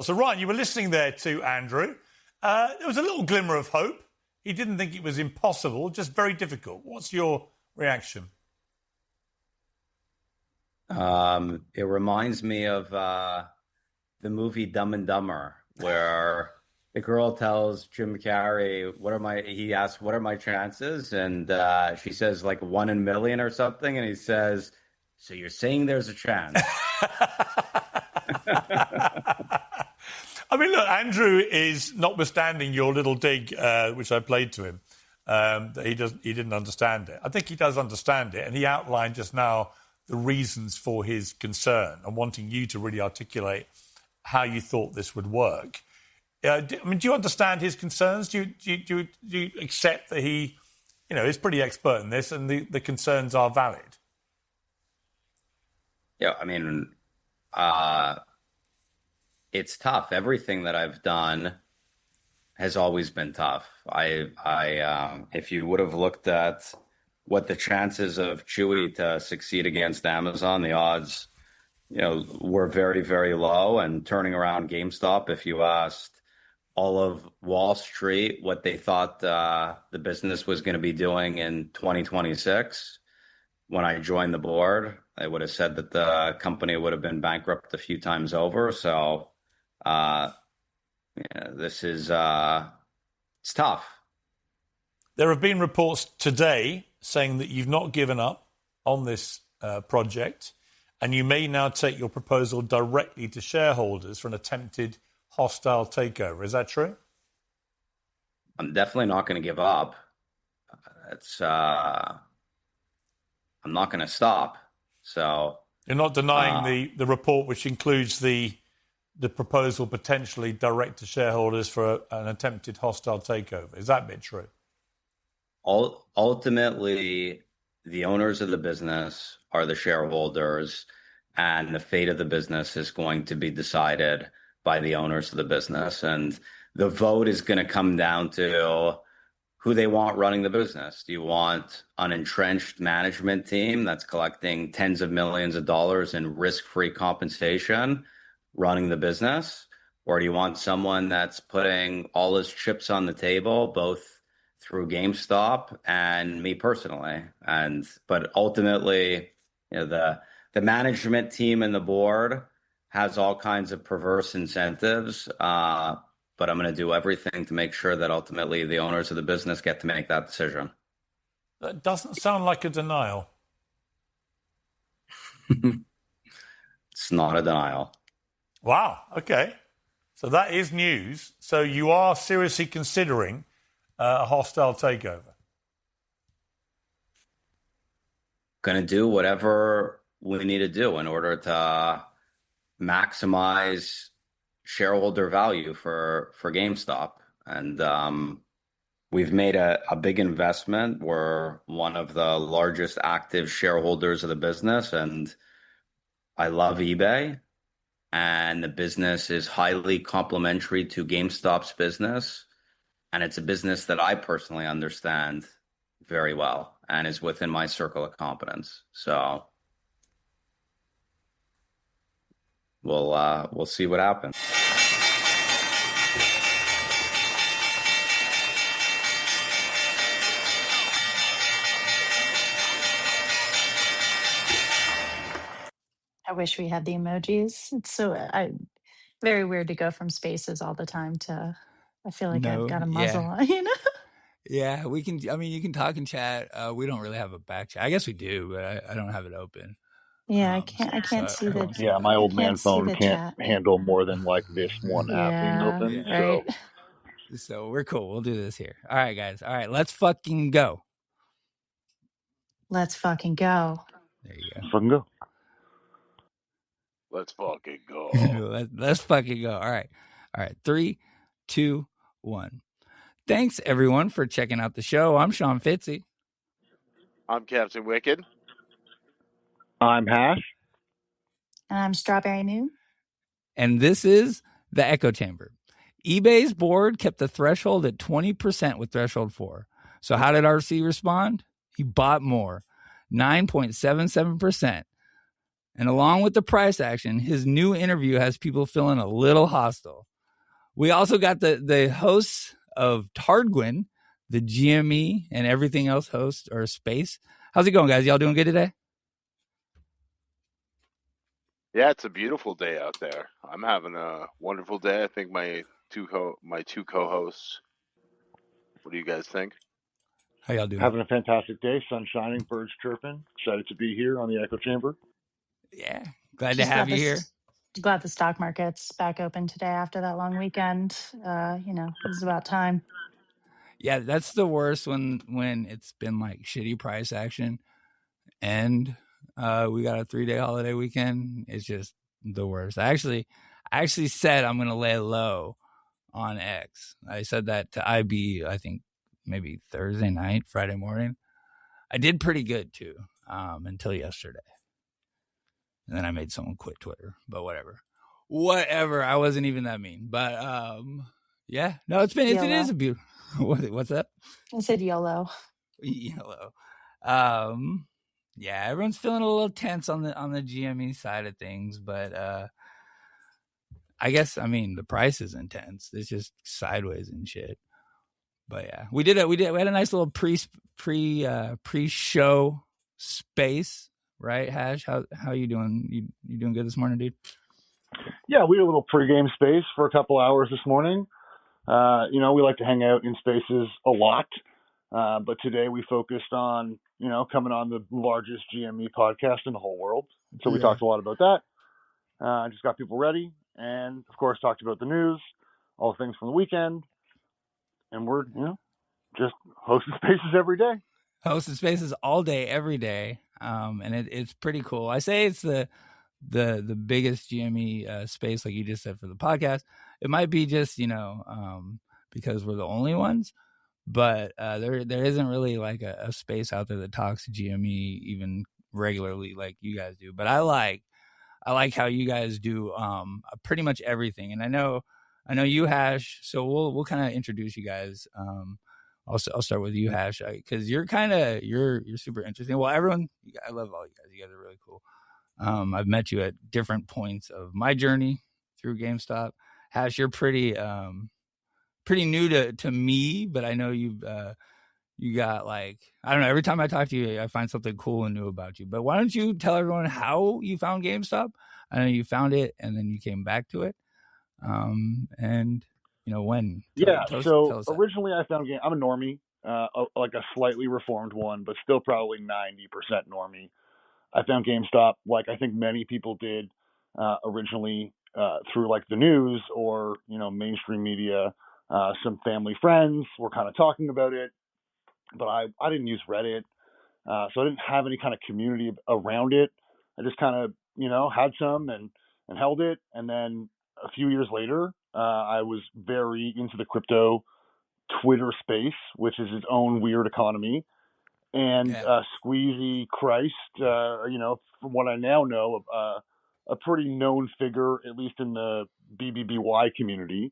So, Ryan, you were listening there to Andrew. There was a little glimmer of hope. He didn't think it was impossible, just very difficult. What's your reaction? It reminds me of the movie Dumb and Dumber, where the girl tells Jim Carrey, he asks, what are my chances? And she says like 1 in a million or something. And he says, so you're saying there's a chance. I mean, look, Andrew is, notwithstanding your little dig, which I played to him, that he didn't understand it. I think he does understand it. And he outlined just now the reasons for his concern and wanting you to really articulate how you thought this would work. Do you understand his concerns? Do you accept that he, is pretty expert in this and the concerns are valid? Yeah, I mean, it's tough. Everything that I've done has always been tough. If you would have looked at what the chances of Chewy to succeed against Amazon, the odds, were very, very low. And turning around GameStop, if you asked all of Wall Street what they thought the business was going to be doing in 2026, when I joined the board, I would have said that the company would have been bankrupt a few times over. So this is it's tough. There have been reports today saying that you've not given up on this project, and you may now take your proposal directly to shareholders for an attempted hostile takeover. Is that true? I'm definitely not going to give up. I'm not going to stop. So you're not denying the report, which includes the proposal potentially direct to shareholders for an attempted hostile takeover. Is that bit true? Ultimately, the owners of the business are the shareholders, and the fate of the business is going to be decided by the owners of the business. And the vote is going to come down to who they want running the business. Do you want an entrenched management team that's collecting tens of millions of dollars in risk-free compensation running the business? Or do you want someone that's putting all his chips on the table, both through GameStop and me personally? But ultimately, the management team and the board has all kinds of perverse incentives. But I'm going to do everything to make sure that ultimately the owners of the business get to make that decision. That doesn't sound like a denial. It's not a denial. Wow. Okay. So that is news. So you are seriously considering a hostile takeover? Going to do whatever we need to do in order to maximize shareholder value for GameStop. And we've made a big investment. We're one of the largest active shareholders of the business, and I love eBay. And the business is highly complementary to GameStop's business. And it's a business that I personally understand very well and is within my circle of competence. So we'll see what happens. I wish we had the emojis. It's so very weird to go from Spaces all the time to I feel like I've got a muzzle on, Yeah, we can. I mean, you can talk and chat. We don't really have a back chat. I guess we do, but I don't have it open. Yeah, I can't see the. Yeah, my old man phone can't handle more than like this one app being open. Right. So we're cool. We'll do this here. All right, guys. All right, let's fucking go. Let's fucking go. There you go. Let's fucking go. Let's fucking go. Let's fucking go. All right. 3, 2, 1. Thanks, everyone, for checking out the show. I'm Sean Fitzy. I'm Captain Wicked. I'm Hash. And I'm Strawberry Moon. And this is the Echo Chamber. eBay's board kept the threshold at 20% with threshold 4. So how did RC respond? He bought more, 9.77%. And along with the price action, his new interview has people feeling a little hostile. We also got the hosts of Tardguin, the GME and everything else host or space. How's it going, guys? Y'all doing good today? Yeah, it's a beautiful day out there. I'm having a wonderful day. I think my two co-hosts. What do you guys think? How y'all doing? Having a fantastic day. Sun shining, birds chirping. Excited to be here on the Echo Chamber. Yeah, glad to have you here. Glad the stock market's back open today after that long weekend. It's about time. Yeah, that's the worst when it's been like shitty price action and we got a 3-day holiday weekend. It's just the worst. I actually said I'm gonna lay low on X. I said that to IB, I think maybe Thursday night, Friday morning. I did pretty good too, until yesterday. And then I made someone quit Twitter, but whatever. I wasn't even that mean, but yeah, no, it is a beautiful. What's that? I said YOLO. YOLO. Yeah, everyone's feeling a little tense on the GME side of things, but I guess the price is intense. It's just sideways and shit. But yeah, we had a nice little pre-show space, right? Hash, how you doing? You doing good this morning, dude? Yeah, we had a little pre-game space for a couple hours this morning. We like to hang out in spaces a lot, but today we focused on coming on the largest GME podcast in the whole world. So we talked a lot about that. Just got people ready, and of course talked about the news, all the things from the weekend, and we're just hosting spaces every day. Hosting spaces all day, every day, and it's pretty cool. I say it's the biggest GME space, like you just said, for the podcast. It might be just because we're the only ones, but there isn't really like a space out there that talks GME even regularly like you guys do. But I like how you guys do pretty much everything. And I know you, Hash. So we'll kind of introduce you guys. I'll start with you, Hash, because you're super interesting. Well, everyone, I love all you guys. You guys are really cool. I've met you at different points of my journey through GameStop. Hash, you're pretty new to me, but I know you got like, I don't know, every time I talk to you, I find something cool and new about you. But why don't you tell everyone how you found GameStop? I know you found it and then you came back to it. And when. So originally I found I'm a normie, like a slightly reformed one, but still probably 90% normie. I found GameStop like I think many people did originally through like the news or mainstream media. Some family friends were kind of talking about it, but I didn't use Reddit, so I didn't have any kind of community around it. I just kind of had some and held it, and then a few years later, I was very into the crypto Twitter space, which is its own weird economy. And Squeezy Christ, from what I now know, a pretty known figure, at least in the BBBY community,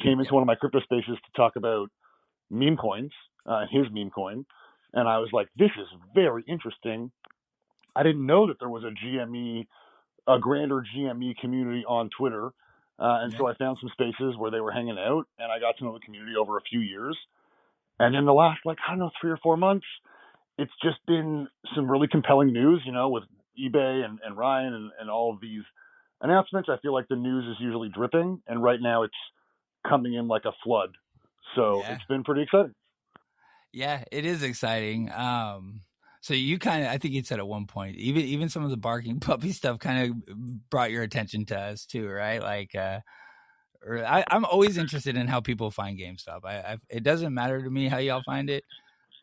came into one of my crypto spaces to talk about meme coins, his meme coin. And I was like, this is very interesting. I didn't know that there was a grander GME community on Twitter. So I found some spaces where they were hanging out, and I got to know the community over a few years. And in the last, 3 or 4 months, it's just been some really compelling news, with eBay and Ryan and all of these announcements. I feel like the news is usually dripping, and right now it's coming in like a flood. So it's been pretty exciting. Yeah, it is exciting. So you I think you said at one point, even some of the barking puppy stuff kind of brought your attention to us too, right? Like, I'm always interested in how people find GameStop. It doesn't matter to me how y'all find it.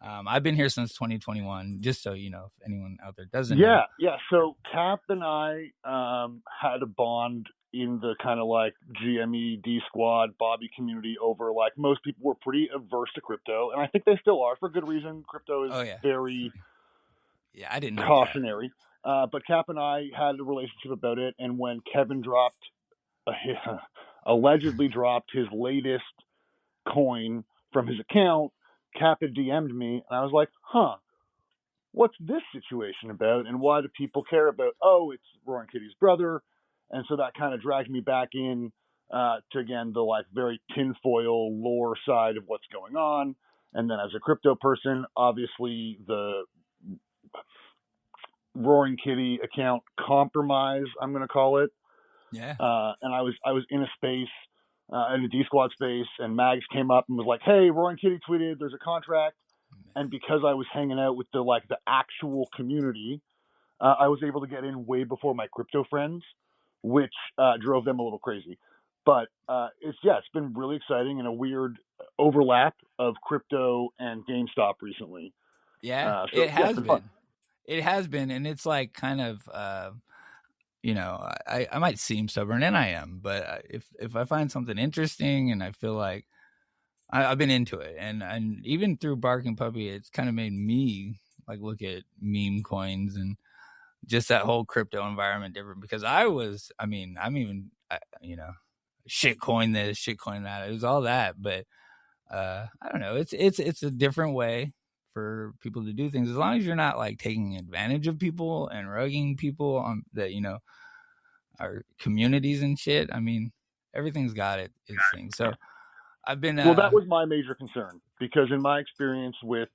I've been here since 2021, just so you know, if anyone out there doesn't know. Yeah. So Cap and I had a bond in the kind of like GME, D Squad, Bobby community over like most people were pretty averse to crypto, and I think they still are for good reason. Crypto is very I didn't know cautionary. But Cap and I had a relationship about it, and when Kevin allegedly dropped his latest coin from his account, Cap had DM'd me, and I was like, what's this situation about, and why do people care about? Oh, it's Roaring Kitty's brother, and so that kind of dragged me back in to again the like very tinfoil lore side of what's going on. And then as a crypto person, obviously the Roaring Kitty account compromise, I'm going to call it. Yeah. And I was in a space, in a D Squad space, and Mags came up and was like, "Hey, Roaring Kitty tweeted there's a contract." And because I was hanging out with the actual community, I was able to get in way before my crypto friends, which drove them a little crazy. But it's been really exciting and a weird overlap of crypto and GameStop recently. Yeah, So it has been been. fun. It has been, and it's like kind of, I might seem stubborn, and I am, but if I find something interesting and I feel like I've been into it, and even through Barking Puppy, it's kind of made me like look at meme coins and just that whole crypto environment different, because I'm even, shit coin this, shit coin that. It was all that, but I don't know. It's a different way for people to do things, as long as you're not like taking advantage of people and rugging people on that, our communities and shit. I mean, everything's got its thing. So I've been Well, that was my major concern, because in my experience with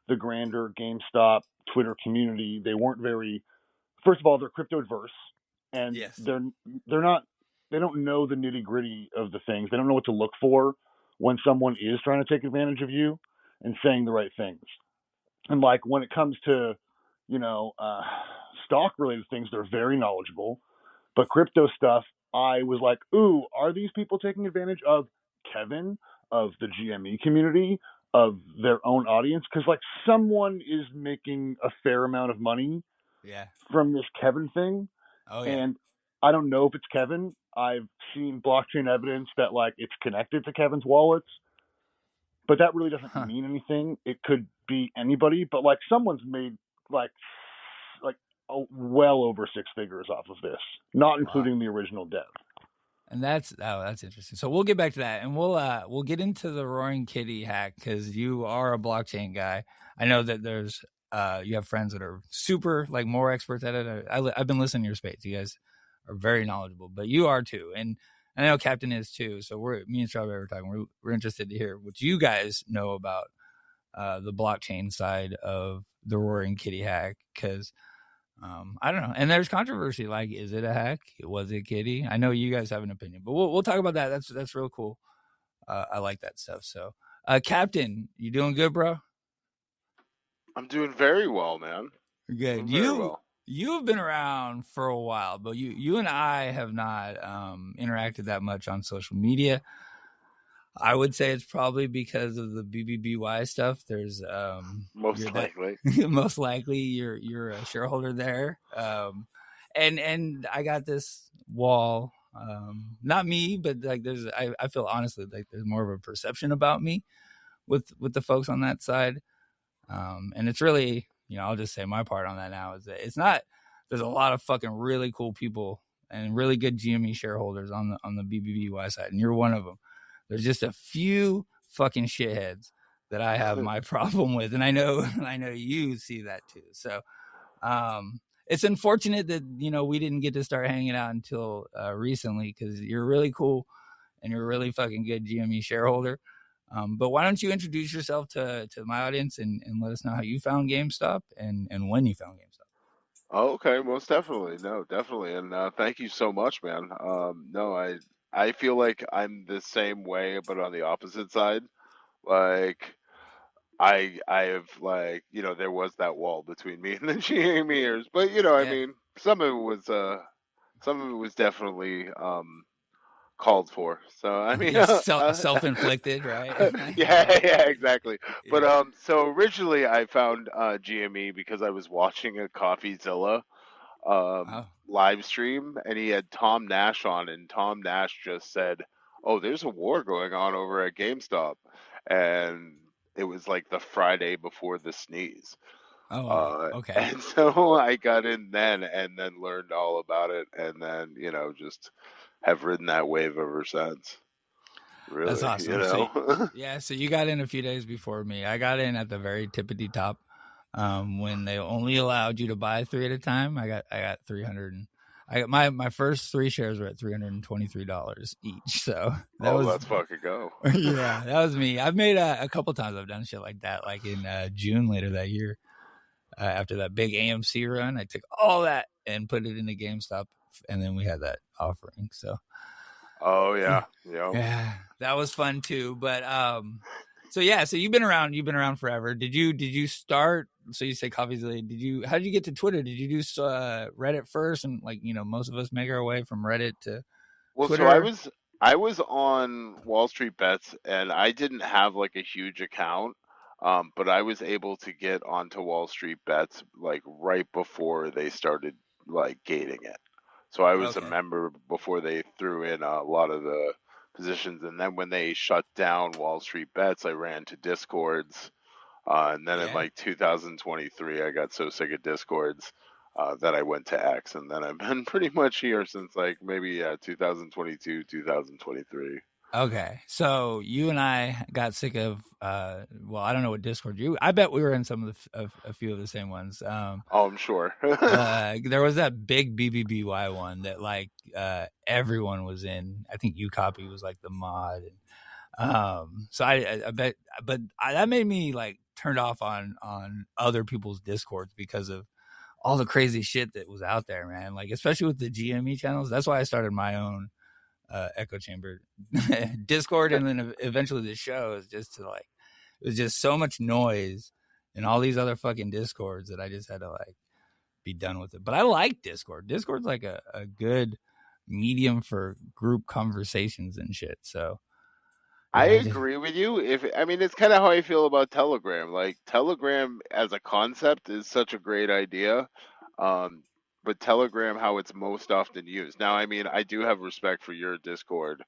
the grander GameStop Twitter community, they weren't very. First of all, they're crypto adverse, and yes, they're not. They don't know the nitty gritty of the things. They don't know what to look for when someone is trying to take advantage of you and saying the right things. And like when it comes to, stock related things, they're very knowledgeable. But crypto stuff, I was like, ooh, are these people taking advantage of Kevin, of the GME community, of their own audience? Because like someone is making a fair amount of money from this Kevin thing. Oh, yeah. And I don't know if it's Kevin. I've seen blockchain evidence that like it's connected to Kevin's wallets, but that really doesn't mean anything. It could be anybody, but like someone's made like well over six figures off of this, not including the original dev. And that's interesting. So we'll get back to that, and we'll get into the Roaring Kitty hack, because you are a blockchain guy. I know that there's you have friends that are super like more experts at it. I've been listening to your space. You guys are very knowledgeable, but you are too, and I know Capn is too. So me and Strawberry were talking. We're interested to hear what you guys know about the blockchain side of the Roaring Kitty hack, because I don't know. And there's controversy. Like, is it a hack? Was it Kitty? I know you guys have an opinion, but we'll talk about that. That's real cool. I like that stuff. So, Capn, you doing good, bro? I'm doing very well, man. Good. You've been around for a while, but you and I have not interacted that much on social media. I would say it's probably because of the BBBY stuff. There's most likely you're a shareholder there, and I got this wall. Not me, but like I feel honestly like there's more of a perception about me with the folks on that side, and it's really, I'll just say my part on that now is that it's not. There's a lot of fucking really cool people and really good GME shareholders on the BBBY side, and you're one of them. There's just a few fucking shitheads that I have my problem with, and I know you see that too. So it's unfortunate that we didn't get to start hanging out until recently, because you're really cool and you're a really fucking good GME shareholder. But why don't you introduce yourself to my audience and let us know how you found GameStop and when you found GameStop. Oh, okay, most definitely. No, definitely. And thank you so much, man. No, I feel like I'm the same way, but on the opposite side. Like I have like, there was that wall between me and the GMEers, but I mean, some of it was definitely called for. So I mean, self-inflicted, right? yeah, exactly. But so originally I found GME because I was watching a CoffeeZilla live stream, and he had Tom Nash on, and Tom Nash just said, "Oh, there's a war going on over at GameStop," and it was like the Friday before the sneeze. Okay. And so I got in then, and then learned all about it, and then just have ridden that wave ever since. Really, that's awesome. So you got in a few days before me. I got in at the very tippity top, when they only allowed you to buy 3 at a time. I got 300. I got my first 3 shares were at $323 each. So let's fucking go. Yeah, that was me. I've made a couple times. I've done shit like that, like in June later that year. After that big AMC run, I took all that and put it into GameStop, and then we had that offering. So, oh yeah, yeah, that was fun too. But so you've been around forever. Did you start? So you say Coffee's Late. How did you get to Twitter? Did you do Reddit first, and like most of us make our way from Reddit to Twitter? So I was on Wall Street Bets, and I didn't have like a huge account. But I was able to get onto Wall Street Bets like right before they started like gating it. So I was a member before they threw in a lot of the positions, and then when they shut down Wall Street Bets, I ran to Discords, and then in like 2023, I got so sick of Discords that I went to X, and then I've been pretty much here since like maybe 2022, 2023. Okay, so you and I got sick of I don't know what Discord I bet we were in some of a few of the same ones. I'm sure. There was that big BBBY one that like everyone was in. I think UCopy was like the mod. So I bet, but that made me like turned off on other people's Discords because of all the crazy shit that was out there, man. Like especially with the GME channels. That's why I started my own echo chamber Discord, and then eventually the show is just to like, it was just so much noise and all these other fucking Discords that I just had to like be done with it. But I like Discord. Discord's like a good medium for group conversations and shit. So I agree with you. It's kind of how I feel about Telegram. Like Telegram as a concept is such a great idea. But Telegram, how it's most often used. Now, I do have respect for your Discord.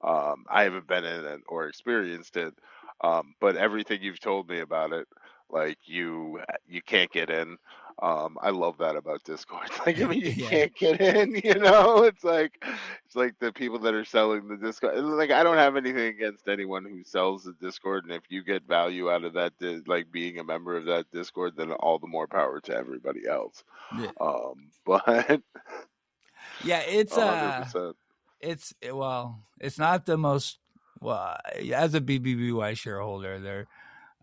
I haven't been in it or experienced it, but everything you've told me about it, like you can't get in. I love that about Discord. Like, you can't get in. It's like the people that are selling the Discord. Like, I don't have anything against anyone who sells the Discord, and if you get value out of that, like being a member of that Discord, then all the more power to everybody else. But yeah, it's 100%. It's not the most as a BBBY shareholder,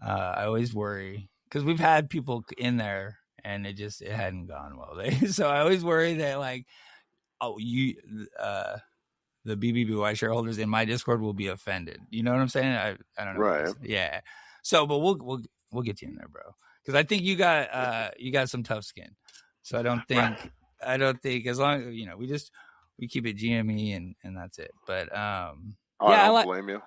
I always worry because we've had people in there and it hadn't gone well. So I always worry that like, the BBBY shareholders in my Discord will be offended. You know what I'm saying? I don't know. Right. Yeah. So, but we'll get you in there, bro. Because I think you got some tough skin. So I don't think as long as we keep it GME and that's it. But I don't blame you.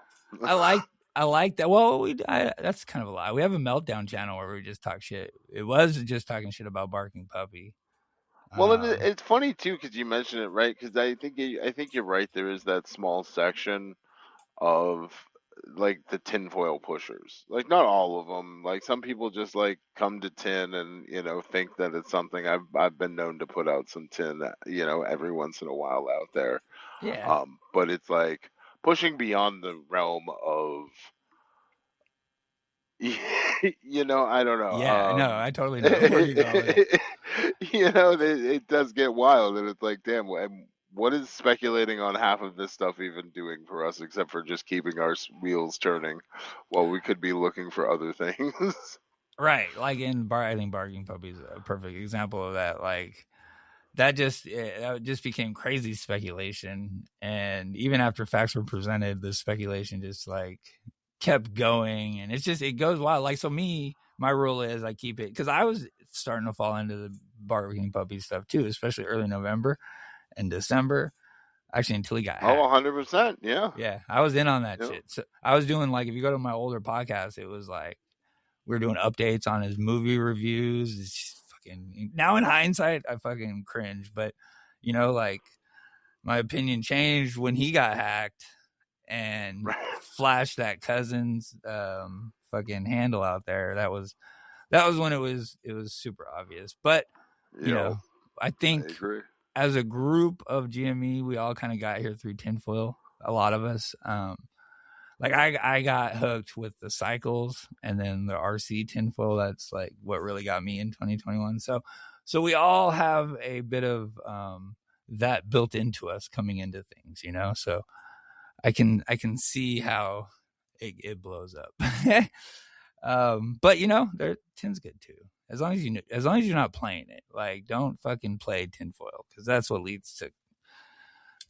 I like that. Well, that's kind of a lie. We have a meltdown channel where we just talk shit. It was just talking shit about Barking Puppy. Well, it's funny too because you mentioned it, right? Because I think you're right. There is that small section of like the tinfoil pushers. Like not all of them. Like some people just like come to tin and think that it's something. I've been known to put out some tin, every once in a while out there. Yeah. But it's like pushing beyond the realm of. I don't know. Yeah, no, I totally know where you're going. It does get wild, and it's like, damn, what is speculating on half of this stuff even doing for us, except for just keeping our wheels turning, while we could be looking for other things. Right, like I think Barking Puppy is a perfect example of that. Like that just became crazy speculation, and even after facts were presented, the speculation just like kept going, and it goes wild. Like, so my rule is I keep it because I was starting to fall into the Barking Puppy stuff too, especially early November and December, actually until he got hacked. 100%. Yeah, I was in on that shit. So I was doing, like, if you go to my older podcast, it was like we were doing updates on his movie reviews. It's just fucking, now in hindsight I fucking cringe, but like my opinion changed when he got hacked and flashed that Cousins fucking handle out there. That was when it was super obvious. But I think as a group of GME, we all kind of got here through tinfoil. A lot of us, like I got hooked with the cycles and then the RC tinfoil. That's like what really got me in 2021. So we all have a bit of that built into us coming into things, you know. So I can see how it blows up. But you know, tin's good too. As long as you're not playing it. Like, don't fucking play tinfoil, because that's what leads to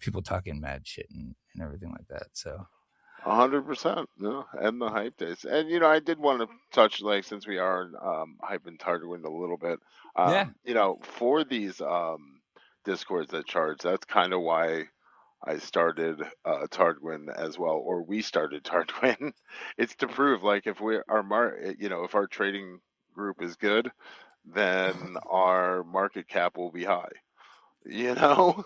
people talking mad shit and everything like that. So 100%, no, and the hype days. And you know, I did want to touch, like, since we are hyping Tardguin a little bit, yeah. you know, for these discords that charge, that's kind of why I started Tardguin as well, or we started Tardguin. It's to prove, like, if you know, if our trading group is good, then our market cap will be high. You know.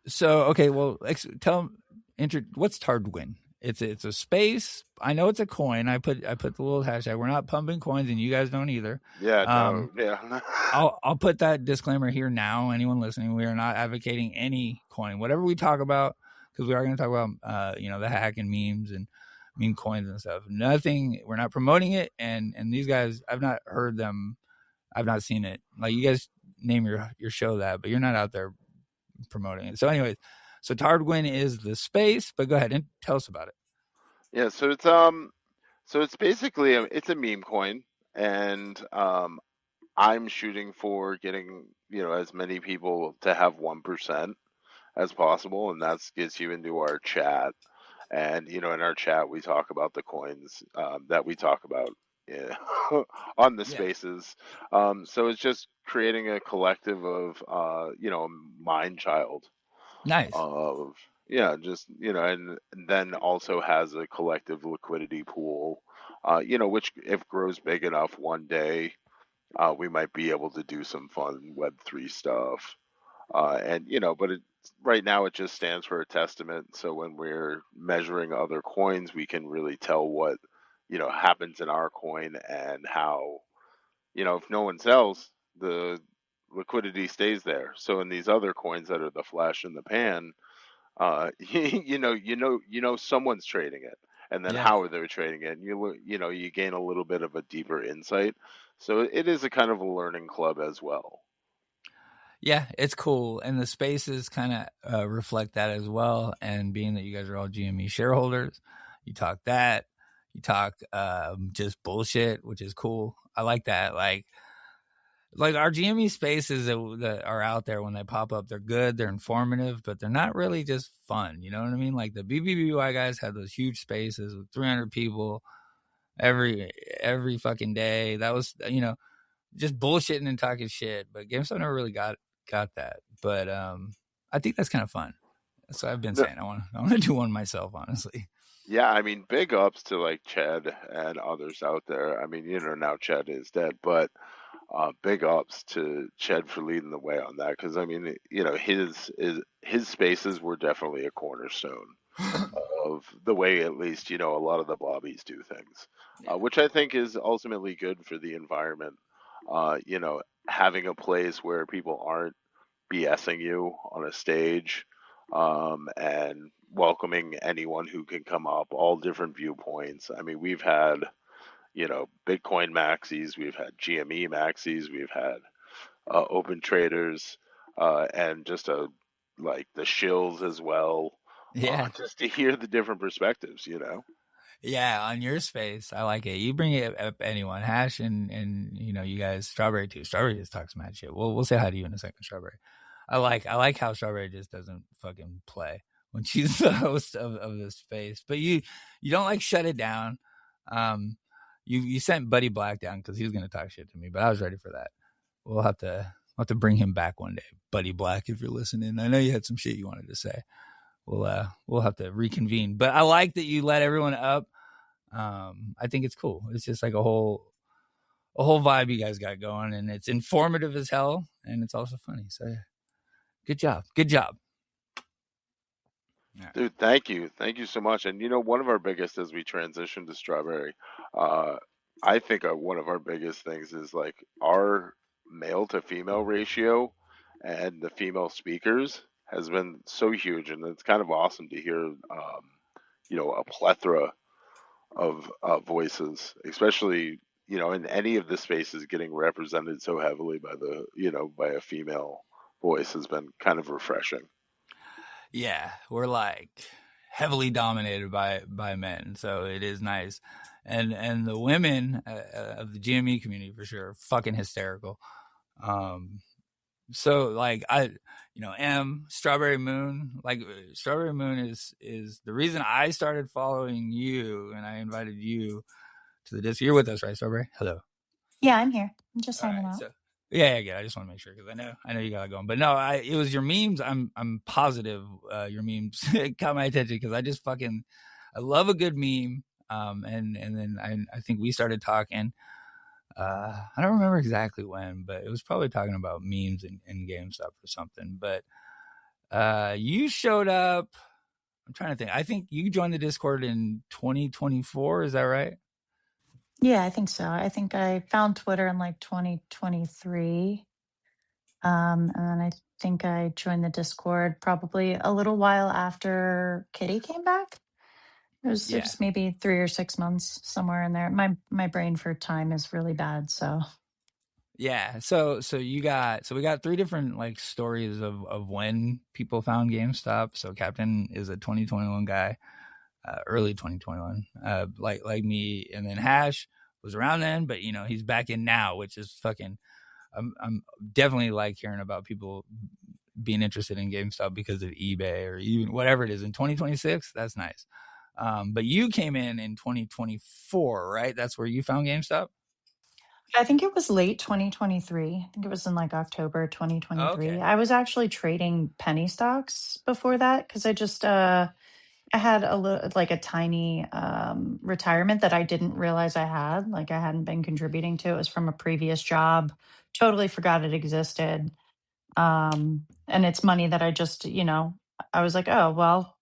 So okay, well, what's Tardguin? It's a space. I know it's a coin. I put the little hashtag. We're not pumping coins, and you guys don't either. Yeah, no, yeah. I'll put that disclaimer here now. Anyone listening, we are not advocating any coin. Whatever we talk about, because we are going to talk about you know, the hack and memes and meme coins and stuff. Nothing. We're not promoting it. And these guys, I've not heard them. I've not seen it. Like, you guys name your show that, but you're not out there promoting it. So anyways, so Tardguin is the space, but go ahead and tell us about it. Yeah, so it's basically it's a meme coin, and I'm shooting for getting, you know, as many people to have 1% as possible, and that gets you into our chat. And you know, in our chat, we talk about the coins that we talk about, yeah, on the spaces. So it's just creating a collective of, you know, a mind child. Nice. Of, yeah, just, you know, and then also has a collective liquidity pool, you know, which, if grows big enough one day, we might be able to do some fun Web3 stuff. And you know, but right now it just stands for a testament. So when we're measuring other coins, we can really tell what, you know, happens in our coin, and how, you know, if no one sells, the liquidity stays there. So in these other coins that are the flash in the pan, you know someone's trading it, and then how they're trading it, and you know, you gain a little bit of a deeper insight. So it is a kind of a learning club as well. Yeah, it's cool, and the spaces kind of reflect that as well. And being that you guys are all GME shareholders, you talk just bullshit, which is cool. I like that. Like our GME spaces that are out there, when they pop up, they're good, they're informative, but they're not really just fun. You know what I mean? Like the BBBY guys had those huge spaces with 300 people every fucking day. That was, you know, just bullshitting and talking shit. But GameStop never really got that. But I think that's kind of fun. That's what I've been saying. I want to do one myself, honestly. Yeah, I mean, big ups to, like, Chad and others out there. I mean, you know, now Chad is dead, but big ups to Chad for leading the way on that, because I mean, you know, his spaces were definitely a cornerstone of the way, at least, you know, a lot of the bobbies do things, which I think is ultimately good for the environment. You know, having a place where people aren't BSing you on a stage, and welcoming anyone who can come up, all different viewpoints. I mean, we've had, you know, Bitcoin maxis, we've had GME maxis, we've had open traders, and just like the shills as well. Yeah. Just to hear the different perspectives, you know. Yeah, on your space, I like it. You bring it up, anyone, Hash, and you know, you guys, Strawberry too. Strawberry just talks mad shit. We'll say hi to you in a second, Strawberry. I like how Strawberry just doesn't fucking play when she's the host of this space. But you don't, like, shut it down. You sent Buddy Black down because he was gonna talk shit to me, but I was ready for that. We'll have to bring him back one day, Buddy Black, if you're listening. I know you had some shit you wanted to say. We'll have to reconvene. But I like that you let everyone up. I think it's cool. It's just like a whole vibe you guys got going, and it's informative as hell, and it's also funny. So yeah. Good job. Dude, thank you so much. And you know, one of our biggest, as we transition to Strawberry, I think one of our biggest things is, like, our male to female ratio, and the female speakers has been so huge, and it's kind of awesome to hear, you know, a plethora of voices, especially in any of the spaces, getting represented so heavily by by a female voice has been kind of refreshing. Yeah, we're like heavily dominated by men, so it is nice. And the women of the GME community for sure, fucking hysterical. So like Strawberry Moon, like Strawberry Moon is the reason I started following you, and I invited you to the disc. You're with us, right, Strawberry? Hello. Yeah, I'm here. I'm just All hanging right. out. So yeah. I just want to make sure because I know you got it going. But no, it was your memes. I'm positive your memes caught my attention because I love a good meme. And then I think we started talking. I don't remember exactly when, but it was probably talking about memes in GameStop or something. But you showed up. I'm trying to think. I think you joined the Discord in 2024. Is that right? Yeah, I think so. I think I found Twitter in like 2023. And then I think I joined the Discord probably a little while after Kitty came back. It was maybe 3 or 6 months, somewhere in there. My brain for time is really bad, so. Yeah. So we got 3 different like stories of when people found GameStop. So Capn is a 2021 guy, early 2021, like me, and then Hash was around then, but he's back in now, which is fucking. I'm definitely like hearing about people being interested in GameStop because of eBay or even whatever it is in 2026. That's nice. But you came in 2024, right? That's where you found GameStop. I think it was late 2023. I think it was in like October Oh, 2023. okay. I was actually trading penny stocks before that because I had like a tiny retirement that I didn't realize I had. Like I hadn't been contributing to. It was from a previous job. Totally forgot it existed. And it's money that I just, I was like, oh, well,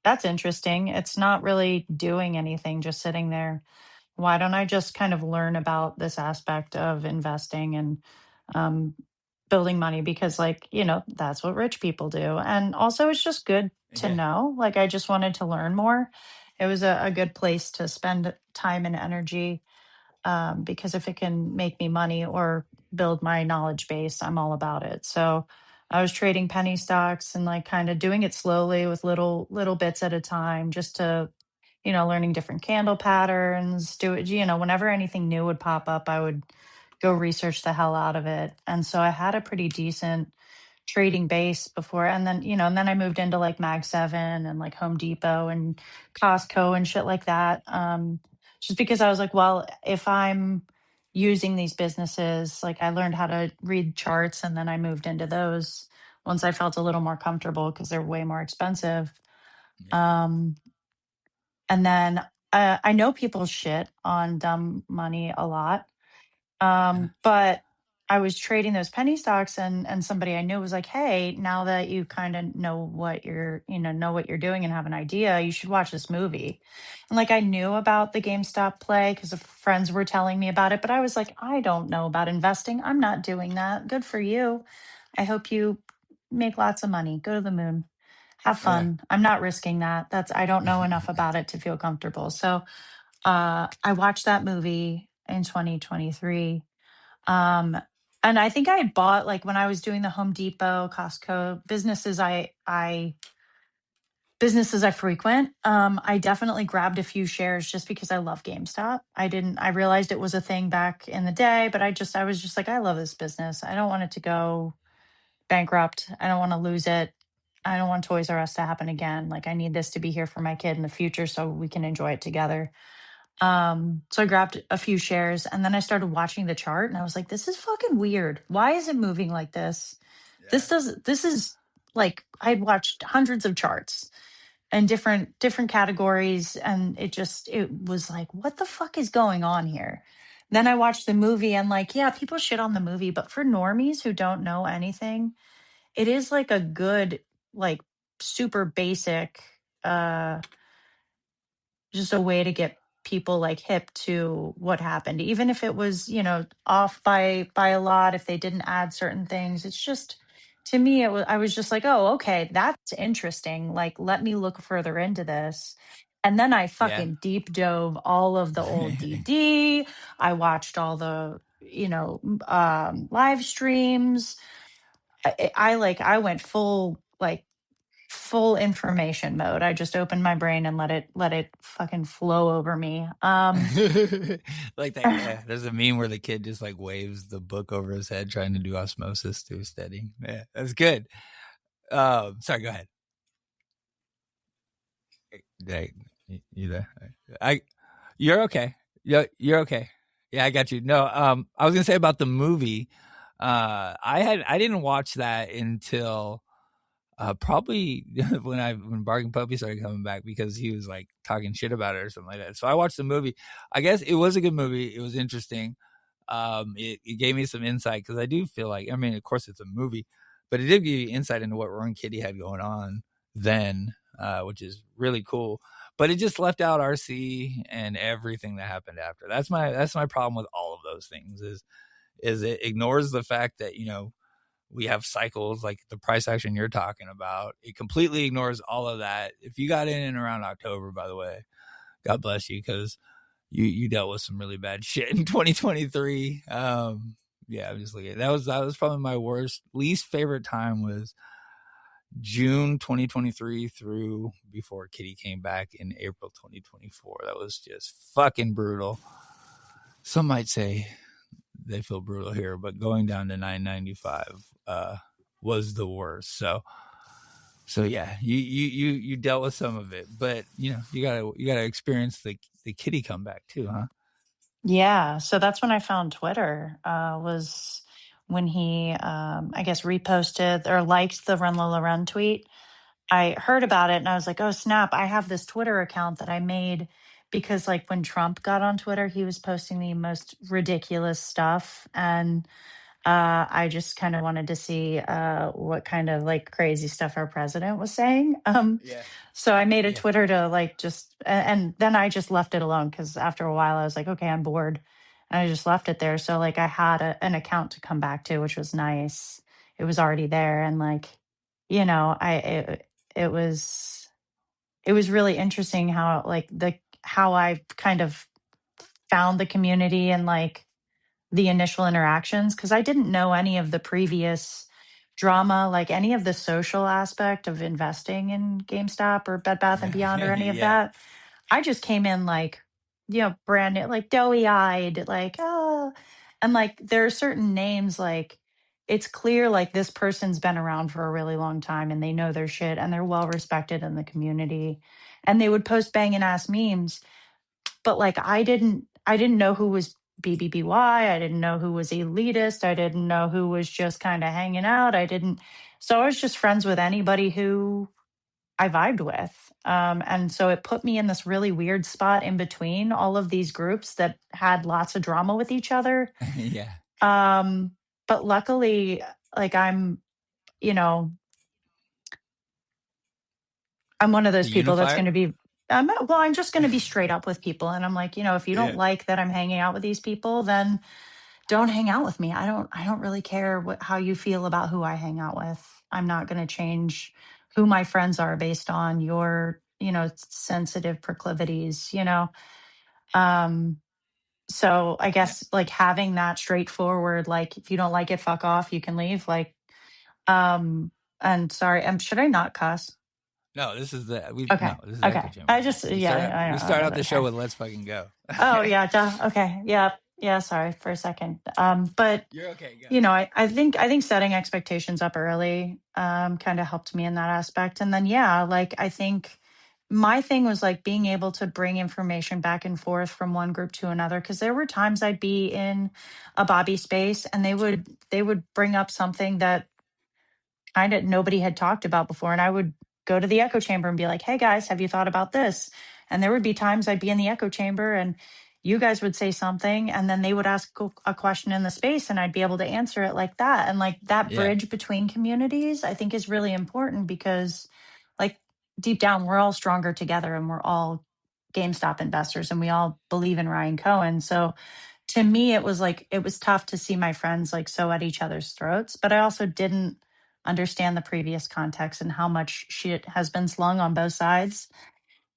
that's interesting. It's not really doing anything, just sitting there. Why don't I just kind of learn about this aspect of investing and um, building money? Because, like, that's what rich people do. And also, it's just good to Yeah. know. Like, I just wanted to learn more. It was a good place to spend time and energy because if it can make me money or build my knowledge base, I'm all about it. So I was trading penny stocks and like kind of doing it slowly with little bits at a time, just to learning different candle patterns. Do it, whenever anything new would pop up, I would go research the hell out of it. And so I had a pretty decent trading base before, and then and then I moved into like Mag 7 and like Home Depot and Costco and shit like that, just because I was like, well, if I'm using these businesses, like I learned how to read charts, and then I moved into those once I felt a little more comfortable because they're way more expensive. um and then I know people shit on dumb money a lot. But I was trading those penny stocks, and somebody I knew was like, "Hey, now that you kind of know what you're doing and have an idea, you should watch this movie." And like I knew about the GameStop play because friends were telling me about it, but I was like, "I don't know about investing. I'm not doing that. Good for you. I hope you make lots of money. Go to the moon. Have Yeah. fun. I'm not risking that. I don't know enough about it to feel comfortable." So, I watched that movie in 2023. um, and I think I had bought, like, when I was doing the Home Depot, Costco businesses I frequent. I definitely grabbed a few shares just because I love GameStop. I realized it was a thing back in the day, but I was just like, I love this business. I don't want it to go bankrupt. I don't want to lose it. I don't want Toys R Us to happen again. Like, I need this to be here for my kid in the future so we can enjoy it together. So I grabbed a few shares, and then I started watching the chart, and I was like, this is fucking weird. Why is it moving like this? This is like, I'd watched hundreds of charts and different categories, and it was like, what the fuck is going on here? Then I watched the movie, and like, yeah, people shit on the movie, but for normies who don't know anything, it is like a good, like, super basic, just a way to get people like hip to what happened, even if it was off by a lot, if they didn't add certain things. It's just, to me, I was just like, oh, okay, that's interesting, like, let me look further into this. And then I Yeah. fucking deep dove all of the old DD. I watched all the, live streams. I went full information mode. I just opened my brain and let it fucking flow over me. Like that. Yeah, there's a meme where the kid just like waves the book over his head, trying to do osmosis through studying. Yeah, that's good. Sorry, go ahead. You there? You're okay. You're okay. Yeah, I got you. No, I was gonna say about the movie. I didn't watch that until probably when Bargain Puppy started coming back, because he was like talking shit about it or something like that. So I watched the movie. I guess it was a good movie. It was interesting. It gave me some insight, because I do feel like, I mean, of course it's a movie, but it did give you insight into what Rowan Kitty had going on then, which is really cool. But it just left out RC and everything that happened after. That's my problem with all of those things is it ignores the fact that, we have cycles like the price action you're talking about. It completely ignores all of that. If you got in and around October, by the way, God bless you, because you dealt with some really bad shit in 2023. Yeah, I'm just looking. That was probably my least favorite time was June 2023 through before Kitty came back in April 2024. That was just fucking brutal. Some might say they feel brutal here, but going down to 995 was the worst. So yeah, you dealt with some of it, but you gotta experience the Kitty comeback too, huh? Yeah, so that's when I found Twitter. Was when he, I guess, reposted or liked the Run Lola Run tweet. I heard about it and I was like, oh snap! I have this Twitter account that I made because, like, when Trump got on Twitter, he was posting the most ridiculous stuff, and I just kind of wanted to see what kind of like crazy stuff our president was saying. Yeah. So I made a Twitter to like and then I just left it alone because after a while I was like, okay, I'm bored. And I just left it there. So like I had an account to come back to, which was nice. It was already there. And like, it was really interesting how like how I kind of found the community and like the initial interactions, because I didn't know any of the previous drama, like any of the social aspect of investing in GameStop or Bed Bath and Beyond or any of Yeah. that. I just came in like, brand new, like doughy eyed, like, oh, and like there are certain names like it's clear like this person's been around for a really long time and they know their shit and they're well respected in the community. And they would post banging ass memes, but like I didn't know who was BBBY. I didn't know who was elitist. I didn't know who was just kind of hanging out. So I was just friends with anybody who I vibed with. And so it put me in this really weird spot in between all of these groups that had lots of drama with each other. Yeah. But luckily, like you know, I'm one of those The people that's going unifier? to be, I'm just going to be straight up with people. And I'm like, if you don't Yeah. like that I'm hanging out with these people, then don't hang out with me. I don't really care how you feel about who I hang out with. I'm not going to change who my friends are based on your, sensitive proclivities. Um, so I Yeah. guess like having that straightforward, like if you don't like it, fuck off, you can leave. Like, and sorry, should I not cuss? No, this is Okay. this is Echo Okay. Chamber. I just, We yeah, I start don't out really the show care. with "Let's fucking go." Oh yeah. Duh. Okay. Yeah. Yeah. Sorry for a second. But You're okay. Go. I think setting expectations up early kind of helped me in that aspect. And then yeah, like I think my thing was like being able to bring information back and forth from one group to another, because there were times I'd be in a Bobby space and they would bring up something that kind of nobody had talked about before. And I would go to the echo chamber and be like, hey guys, have you thought about this? And there would be times I'd be in the echo chamber and you guys would say something and then they would ask a question in the space and I'd be able to answer it like that. And like that Yeah. bridge between communities, I think is really important because like deep down, we're all stronger together and we're all GameStop investors and we all believe in Ryan Cohen. So to me, it was like, it was tough to see my friends like so at each other's throats, but I also didn't understand the previous context and how much shit has been slung on both sides.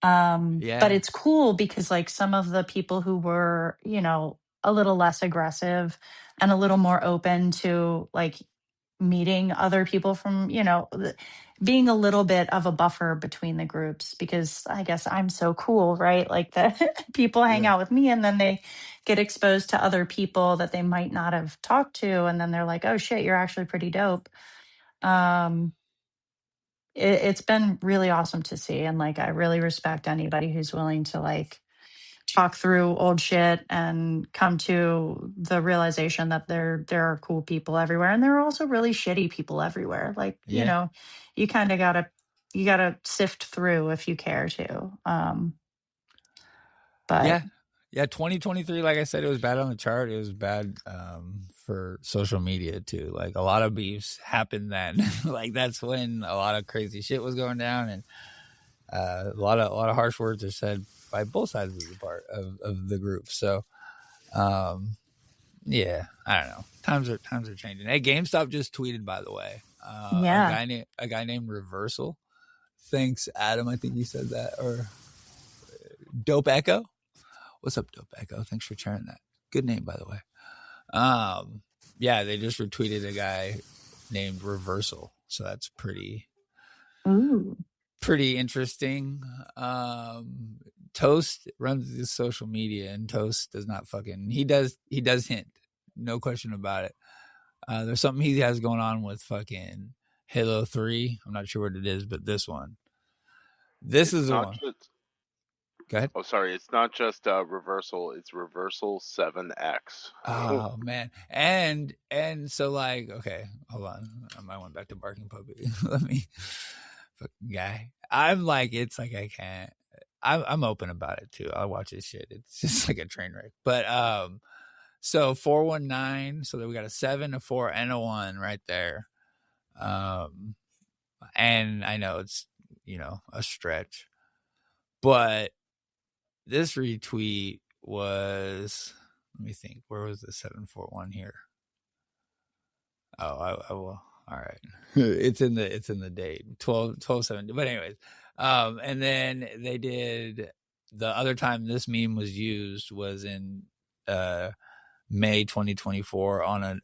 But it's cool because like some of the people who were, you know, a little less aggressive and a little more open to like meeting other people from, you know, being a little bit of a buffer between the groups, because I guess I'm so cool, right? Like that people hang out with me and then they get exposed to other people that they might not have talked to. And then they're like, oh shit, you're actually pretty dope. It's been really awesome to see. And like, I really respect anybody who's willing to like talk through old shit and come to the realization that there are cool people everywhere, and there are also really shitty people everywhere. Like, you know, you kind of gotta sift through if you care to. But yeah, 2023, like I said, it was bad on the chart. It was bad for social media too. Like a lot of beefs happened then. Like that's when a lot of crazy shit was going down, and a lot of harsh words are said by both sides of the part of the group. So yeah, I don't know. Times are changing. Hey, GameStop just tweeted, by the way. yeah, A guy named Reversal. Thanks, Adam. I think you said that. Or Dope Echo. What's up, Dope Echo? Thanks for sharing that. Good name, by the way. Yeah, they just retweeted a guy named Reversal. So that's pretty interesting. Toast runs his social media, and Toast does not fucking he does hint. No question about it. There's something he has going on with fucking Halo 3. I'm not sure what it is, but this one. This is the one. Go ahead. Oh, sorry. It's not just Reversal. It's Reversal 7X. Oh, man. And so, like, okay, hold on. I went back to Barking Puppy. Let me, fucking guy. I'm like, it's like I can't. I'm open about it, too. I'll watch this shit. It's just like a train wreck. But, so 419. So then we got a 7, a 4, and a 1 right there. And I know it's, you know, a stretch. But this retweet was, let me think, where was the 741 here? Oh, I will. All right. it's in the date 12/7. But anyways, and then they did, the other time this meme was used was in May 2024 on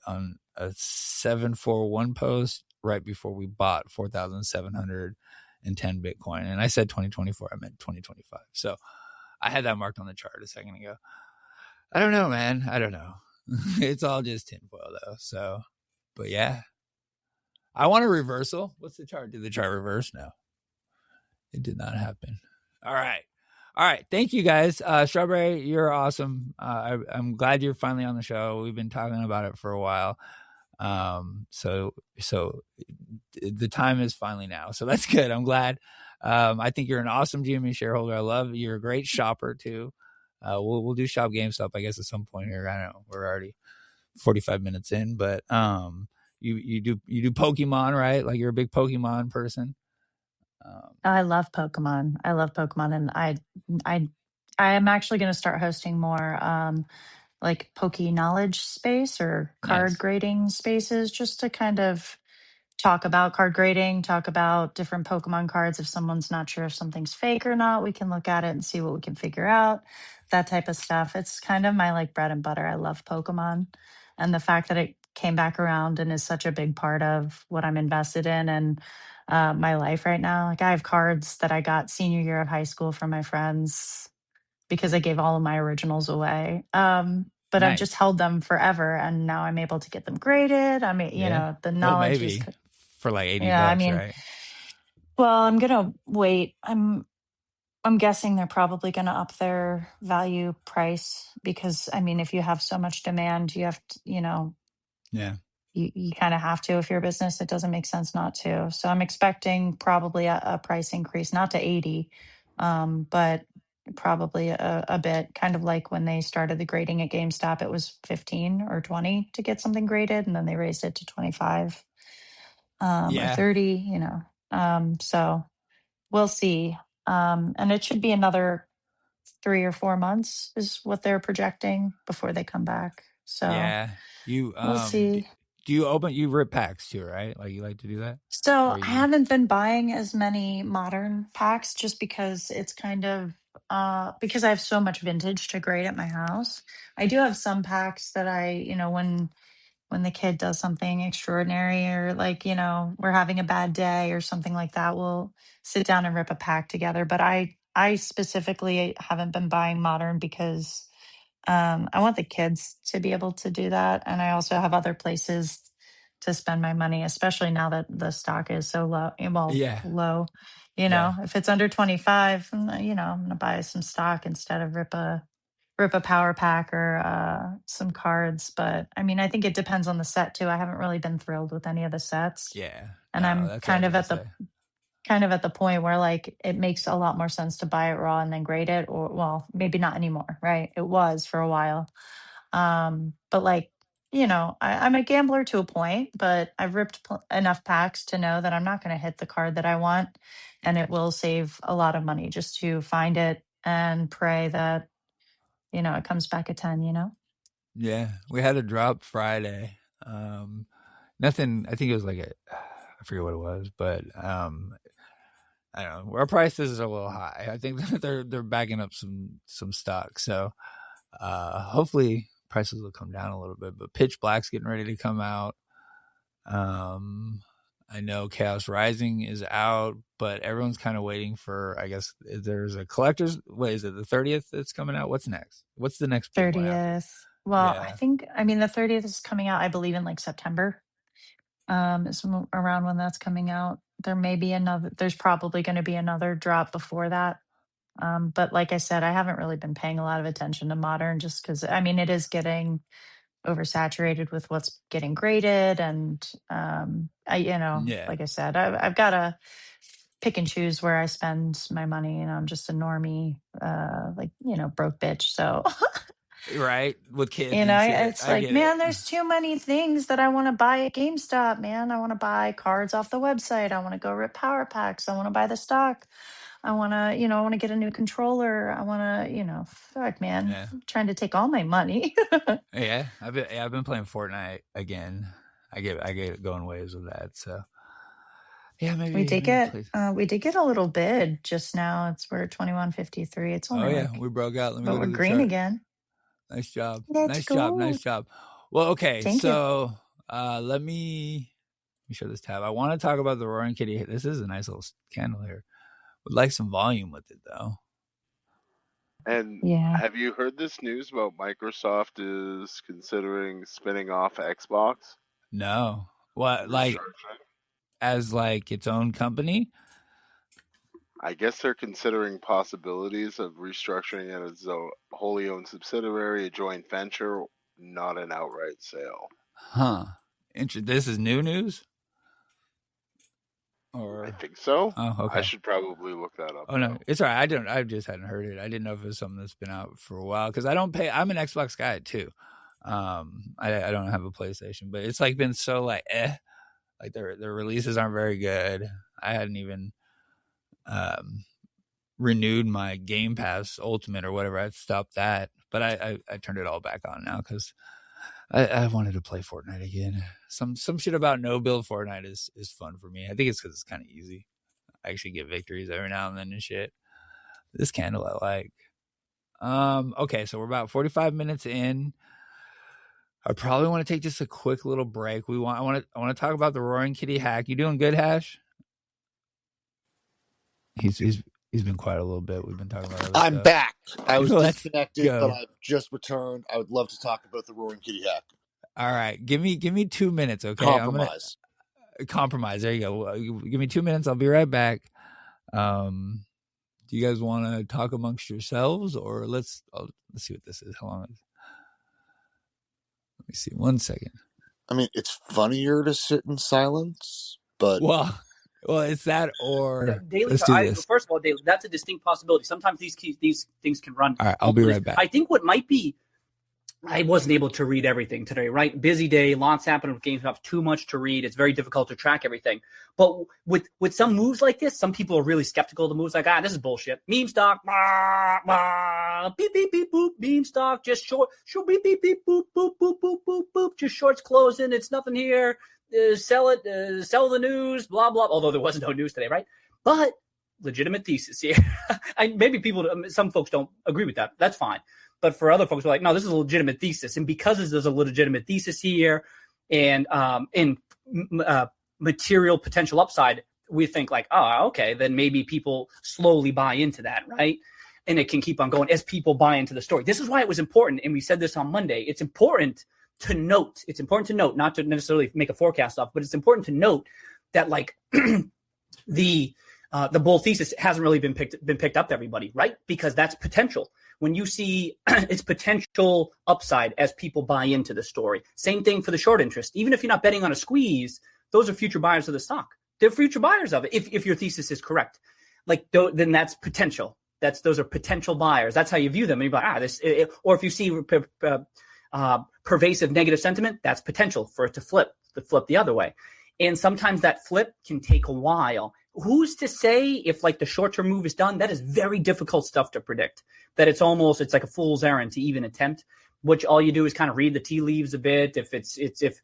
a 741 post right before we bought 4,710 Bitcoin. And I said 2024, I meant 2025. So I had that marked on the chart a second ago. I don't know, man. I don't know. It's all just tinfoil though. So, but yeah, I want a reversal. What's the chart? Did the chart reverse? No, it did not happen. All right. Thank you guys. Strawberry, you're awesome. I'm glad you're finally on the show. We've been talking about it for a while. So the time is finally now. So that's good. I'm glad. I think you're an awesome GME shareholder. I love you're a great shopper too. We'll do shop GameStop, I guess, at some point here. I don't know. We're already 45 minutes in, but you do Pokemon, right? Like you're a big Pokemon person. I love Pokemon. And I am actually going to start hosting more like Poke Knowledge Space or card grading spaces, just to kind of talk about card grading, talk about different Pokemon cards. If someone's not sure if something's fake or not, we can look at it and see what we can figure out. That type of stuff. It's kind of my like bread and butter. I love Pokemon, and the fact that it came back around and is such a big part of what I'm invested in and my life right now. Like I have cards that I got senior year of high school from my friends because I gave all of my originals away. But I've just held them forever, and now I'm able to get them graded. I mean, you know, the knowledge is for like $80, right? Well, I'm gonna wait. I'm guessing they're probably gonna up their value price because I mean, if you have so much demand, you have to, you know, you kind of have to. If you're a business, it doesn't make sense not to. So I'm expecting probably a price increase, not to 80, but probably a bit, kind of like when they started the grading at GameStop, it was 15 or 20 to get something graded, and then they raised it to 25 or 30, you know. So we'll see. And it should be another 3 or 4 months is what they're projecting before they come back. So you we'll see. Do you rip packs too, right? Like you like to do that? So Or I you haven't been buying as many modern packs just because it's kind of because I have so much vintage to grade at my house. I do have some packs that when the kid does something extraordinary or like, we're having a bad day or something like that, we'll sit down and rip a pack together. But I specifically haven't been buying modern because I want the kids to be able to do that. And I also have other places to spend my money, especially now that the stock is so low. Yeah. Low. Yeah. If it's under 25, I'm going to buy some stock instead of rip a power pack or some cards. But I mean, I think it depends on the set too. I haven't really been thrilled with any of the sets. Yeah. And No, I'm that's what I was gonna say. kind of at the point where like it makes a lot more sense to buy it raw and then grade it, or well, maybe not anymore, right? It was for a while. But like, I'm a gambler to a point, but I've ripped enough packs to know that I'm not going to hit the card that I want, and it will save a lot of money just to find it and pray that it comes back a 10. Yeah. We had a drop Friday. Nothing, I think it was like I forget what it was, but I don't know. Our prices are a little high. I think that they're bagging up some stock. So hopefully prices will come down a little bit. But Pitch Black's getting ready to come out. I know Chaos Rising is out, but everyone's kind of waiting for, I guess there's a collector's, what is it, the 30th that's coming out? What's next? What's the next big one after? 30th. Well, Yeah. the 30th is coming out, I believe, in like September. Is around when that's coming out. There's probably going to be another drop before that. But like I said, I haven't really been paying a lot of attention to modern just because, it is getting oversaturated with what's getting graded. And, Yeah. like I said, I've got to pick and choose where I spend my money. And I'm just a normie, broke bitch. So, Right. With kids and shit. it's I like, get it. man, there's too many things that I want to buy at GameStop, man. I want to buy cards off the website. I want to go rip power packs. I want to buy the stock. I want to, I want to get a new controller. I want to, fuck, man, Yeah. I'm trying to take all my money. Yeah. I've been playing Fortnite again. I get it going waves with that. So yeah, we maybe did get, please. we did get a little bid just now. We're at 2153. It's Oh only yeah, we broke out. Let me but look we're at the green chart. again. Nice job. Let's Nice job. go. Nice job. Well, okay. Thank you. So let me show this tab. I want to talk about the Roaring Kitty. This is a nice little candle here. Would like some volume with it though. And Yeah. have you heard this news about Microsoft is considering spinning off Xbox? No. What, like as like its own company? I guess they're considering possibilities of restructuring it as a wholly owned subsidiary, a joint venture, not an outright sale. Huh. This is new news? Or I think so. Oh, okay. I should probably look that up. Oh no, it's all right. I just hadn't heard it. I didn't know if it was something that's been out for a while because I don't pay. I'm an Xbox guy too. I don't have a PlayStation, but it's like been so like like their releases aren't very good. I hadn't even renewed my Game Pass Ultimate or whatever. I stopped that, but I turned it all back on now because I wanted to play Fortnite again. Some shit about no build Fortnite is fun for me. I think it's because it's kind of easy. I actually get victories every now and then and shit. This candle I like. Okay, so we're about 45 minutes in. I probably want to take just a quick little break. I want to talk about the Roaring Kitty hack. You doing good, Hash? He's been quiet a little bit. We've been talking about other I'm stuff. back. I was Let's disconnected, go. but I've just returned. I would love to talk about the Roaring Kitty hack. All right, give me 2 minutes, okay? Compromise. Compromise. There you go. Give me 2 minutes. I'll be right back. Do you guys want to talk amongst yourselves, or let's see what this is? How long is? Let me see. 1 second. I mean, it's funnier to sit in silence, but well, it's that or daily. Let's do this. First of all, daily, that's a distinct possibility. Sometimes these things can run. All right, I'll be right back. I think what might be I wasn't able to read everything today, right? Busy day, lots happening with GameStop, too much to read. It's very difficult to track everything. But with some moves like this, some people are really skeptical of the moves like, this is bullshit. Meme stock, beep, beep, beep, boop, meme stock, just short, beep, beep, beep, boop, boop, boop, boop, boop, boop, just shorts closing. It's nothing here. Sell it, sell the news, blah, blah. Although there wasn't no news today, right? But legitimate thesis here. Maybe some folks don't agree with that. That's fine. But for other folks, we're like, no, this is a legitimate thesis. And because there's a legitimate thesis here and material potential upside, we think like, okay, then maybe people slowly buy into that, right? And it can keep on going as people buy into the story. This is why it was important. And we said this on Monday. It's important to note, not to necessarily make a forecast off, but it's important to note that like the bull thesis hasn't really been picked up to everybody, right? Because that's potential. When you see its potential upside as people buy into the story. Same thing for the short interest. Even if you're not betting on a squeeze, those are future buyers of the stock. They're future buyers of it. If your thesis is correct, then that's potential. Those are potential buyers. That's how you view them. And you're like, or if you see pervasive negative sentiment, that's potential for it to flip the other way. And sometimes that flip can take a while. Who's to say if like the short-term move is done? That is very difficult stuff to predict. That it's like a fool's errand to even attempt. Which all you do is kind of read the tea leaves a bit. If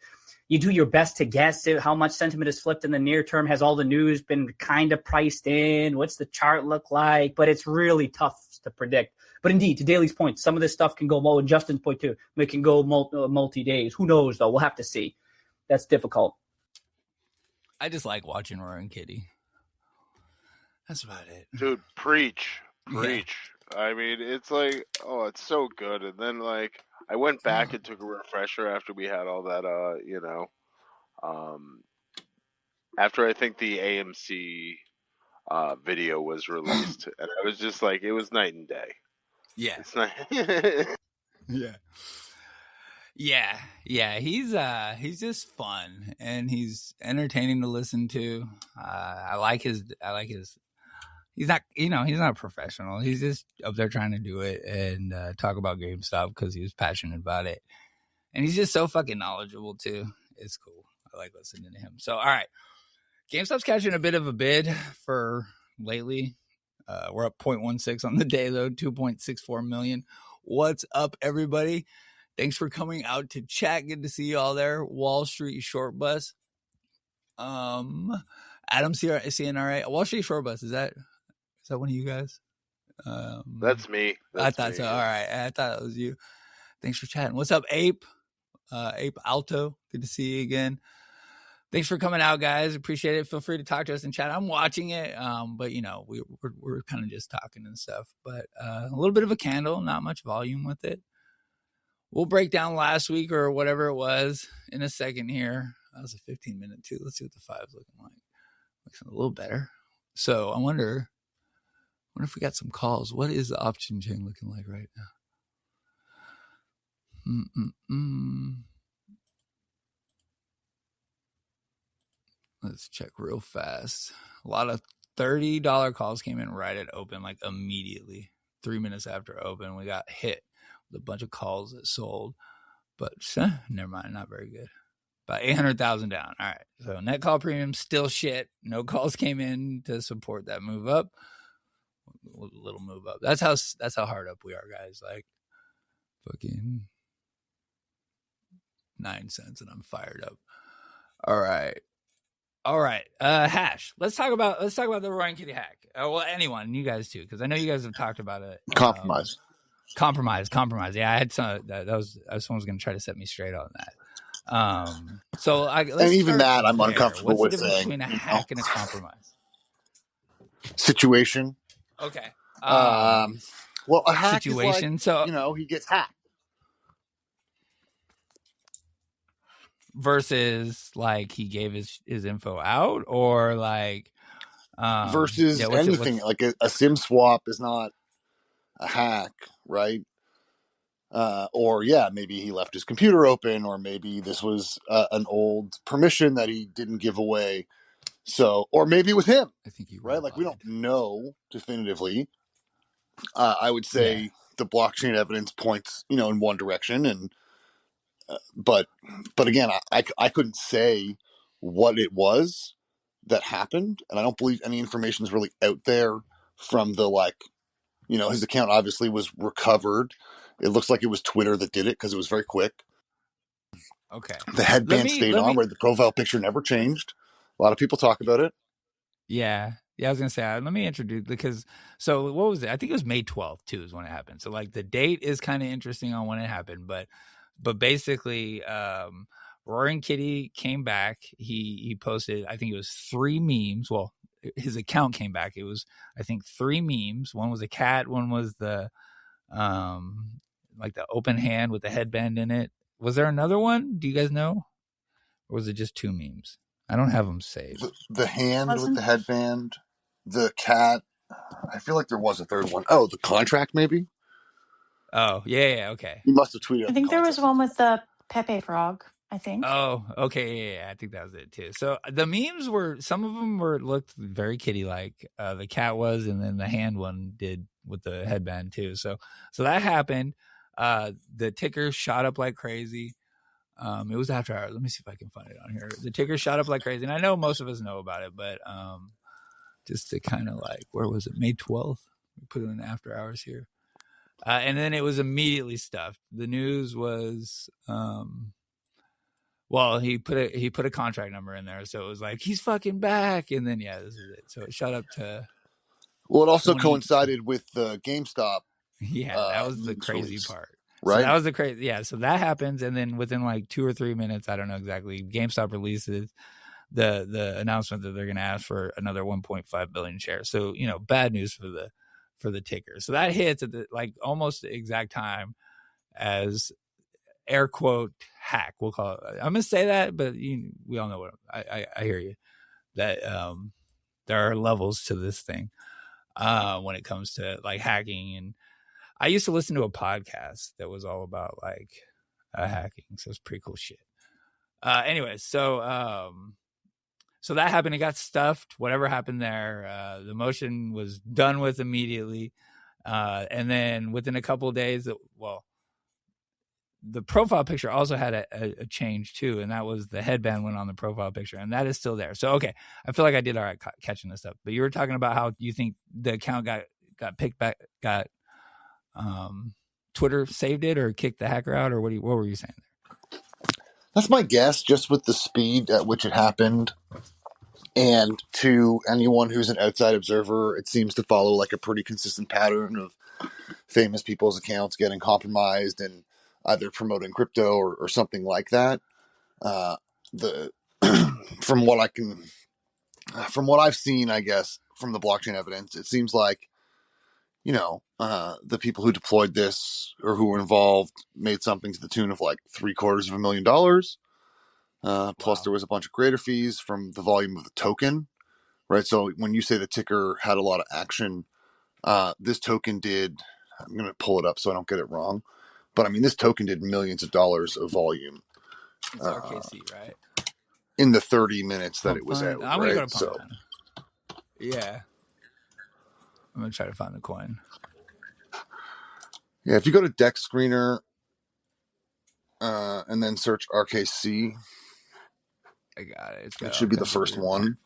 you do your best to guess how much sentiment is flipped in the near term, has all the news been kind of priced in? What's the chart look like? But it's really tough to predict. But indeed, to Daly's point, some of this stuff can go, well, and Justin's point too, it can go multi-days. Who knows though? We'll have to see. That's difficult. I just like watching Roy and Kitty. That's about it. Dude, preach. Yeah. I mean, it's like, it's so good. And then, like, I went back and took a refresher after we had all that, after I think the AMC video was released. And I was just like, it was night and day. Yeah. It's not. Yeah. He's just fun and he's entertaining to listen to. I like his. He's not a professional. He's just up there trying to do it and talk about GameStop because he was passionate about it. And he's just so fucking knowledgeable too. It's cool. I like listening to him. So, all right. GameStop's catching a bit of a bid for lately. We're up 0.16 on the day though, 2.64 million. What's up, everybody? Thanks for coming out to chat. Good to see you all there. Wall Street Short Bus. Adam CNRA. Wall Street Short Bus. Is that one of you guys? That's me. I thought so. All right. I thought it was you. Thanks for chatting. What's up, Ape? Ape Alto. Good to see you again. Thanks for coming out, guys. Appreciate it. Feel free to talk to us in chat. I'm watching it, but we're kind of just talking and stuff. But a little bit of a candle, not much volume with it. We'll break down last week or whatever it was in a second here. That was a 15-minute too. Let's see what the five's looking like. Looks a little better. So I wonder if we got some calls. What is the option chain looking like right now? Let's check real fast. A lot of $30 calls came in right at open, like immediately. 3 minutes after open, we got hit with a bunch of calls that sold. But never mind, not very good. About 800,000 down. All right. So net call premium still shit. No calls came in to support that move up. A little move up. That's how hard up we are, guys. Like fucking 9 cents and I'm fired up. All right. Hash. Let's talk about the Roy and Kitty hack. Well, anyone, you guys too, because I know you guys have talked about it. Compromise. Yeah, I had some. Someone's going to try to set me straight on that. I'm uncomfortable with the difference saying between a hack and a compromise? Situation. Okay. Well, a hack situation. Is like, he gets hacked. Versus like he gave his info out, or like versus anything like a SIM swap is not a hack, right? Or maybe he left his computer open, or maybe this was an old permission that he didn't give away. So, or maybe with him, I think right? Like we don't know definitively. I would say the blockchain evidence points, in one direction, and but again, I couldn't say what it was that happened, and I don't believe any information is really out there from the his account obviously was recovered. It looks like it was Twitter that did it because it was very quick. Okay. The headband stayed on, where the profile picture never changed. A lot of people talk about it. Yeah. Yeah, I was going to say, let me introduce, because, so what was it? I think it was May 12th, too, is when it happened. So, the date is kind of interesting on when it happened. But basically, Roaring Kitty came back. He posted, I think it was 3 memes. Well, his account came back. It was, I think, 3 memes. One was a cat. One was the, the open hand with the headband in it. Was there another one? Do you guys know? Or was it just 2 memes? I don't have them saved. The hand with the headband, the cat. I feel like there was a third one. Oh, the contract, maybe? Oh, yeah, okay. You must have tweeted. I think there was one with the Pepe Frog, I think. Oh, okay, yeah, I think that was it too. So the memes were, some of them looked very kitty-like. The cat was, and then the hand one did with the headband too. So that happened. The ticker shot up like crazy. It was after hours. Let me see if I can find it on here. The ticker shot up like crazy, and I know most of us know about it, but just to kind of where was it? May 12th. We put it in after hours here, and then it was immediately stuffed. The news was, well, he put a contract number in there, so it was like, he's fucking back, and then this is it. So it shot up to. Well, it also coincided with the GameStop. Yeah, that was the crazy part. Right. So that was the crazy. Yeah. So that happens. And then within 2 or 3 minutes, I don't know exactly, GameStop releases the announcement that they're going to ask for another 1.5 billion shares. So, bad news for the ticker. So that hits at the, almost the exact time as air quote hack. We'll call it. I'm going to say that, but we all know what I hear you, that, there are levels to this thing, when it comes to hacking. And I used to listen to a podcast that was all about hacking. So it's pretty cool shit. Anyways, so that happened. It got stuffed. Whatever happened there, the motion was done with immediately. And then within a couple of days, the profile picture also had a change too. And that was the headband went on the profile picture, and that is still there. So, okay. I feel like I did all right catching this up, but you were talking about how you think the account got picked back, Twitter saved it or kicked the hacker out, or what were you saying there? That's my guess, just with the speed at which it happened. And to anyone who's an outside observer, it seems to follow a pretty consistent pattern of famous people's accounts getting compromised and either promoting crypto or something like that. From what I've seen, I guess, from the blockchain evidence, it seems like the people who deployed this or who were involved made something to the tune of $750,000. Plus there was a bunch of creator fees from the volume of the token, right? So when you say the ticker had a lot of action, this token did, I'm going to pull it up so I don't get it wrong, but I mean, this token did millions of dollars of volume. It's RKC, right? In the 30 minutes that it was out. I'm going to go to Pump Fund. Yeah. I'm going to try to find the coin. Yeah, if you go to Dex Screener and then search RKC, I got it. It should be the first one.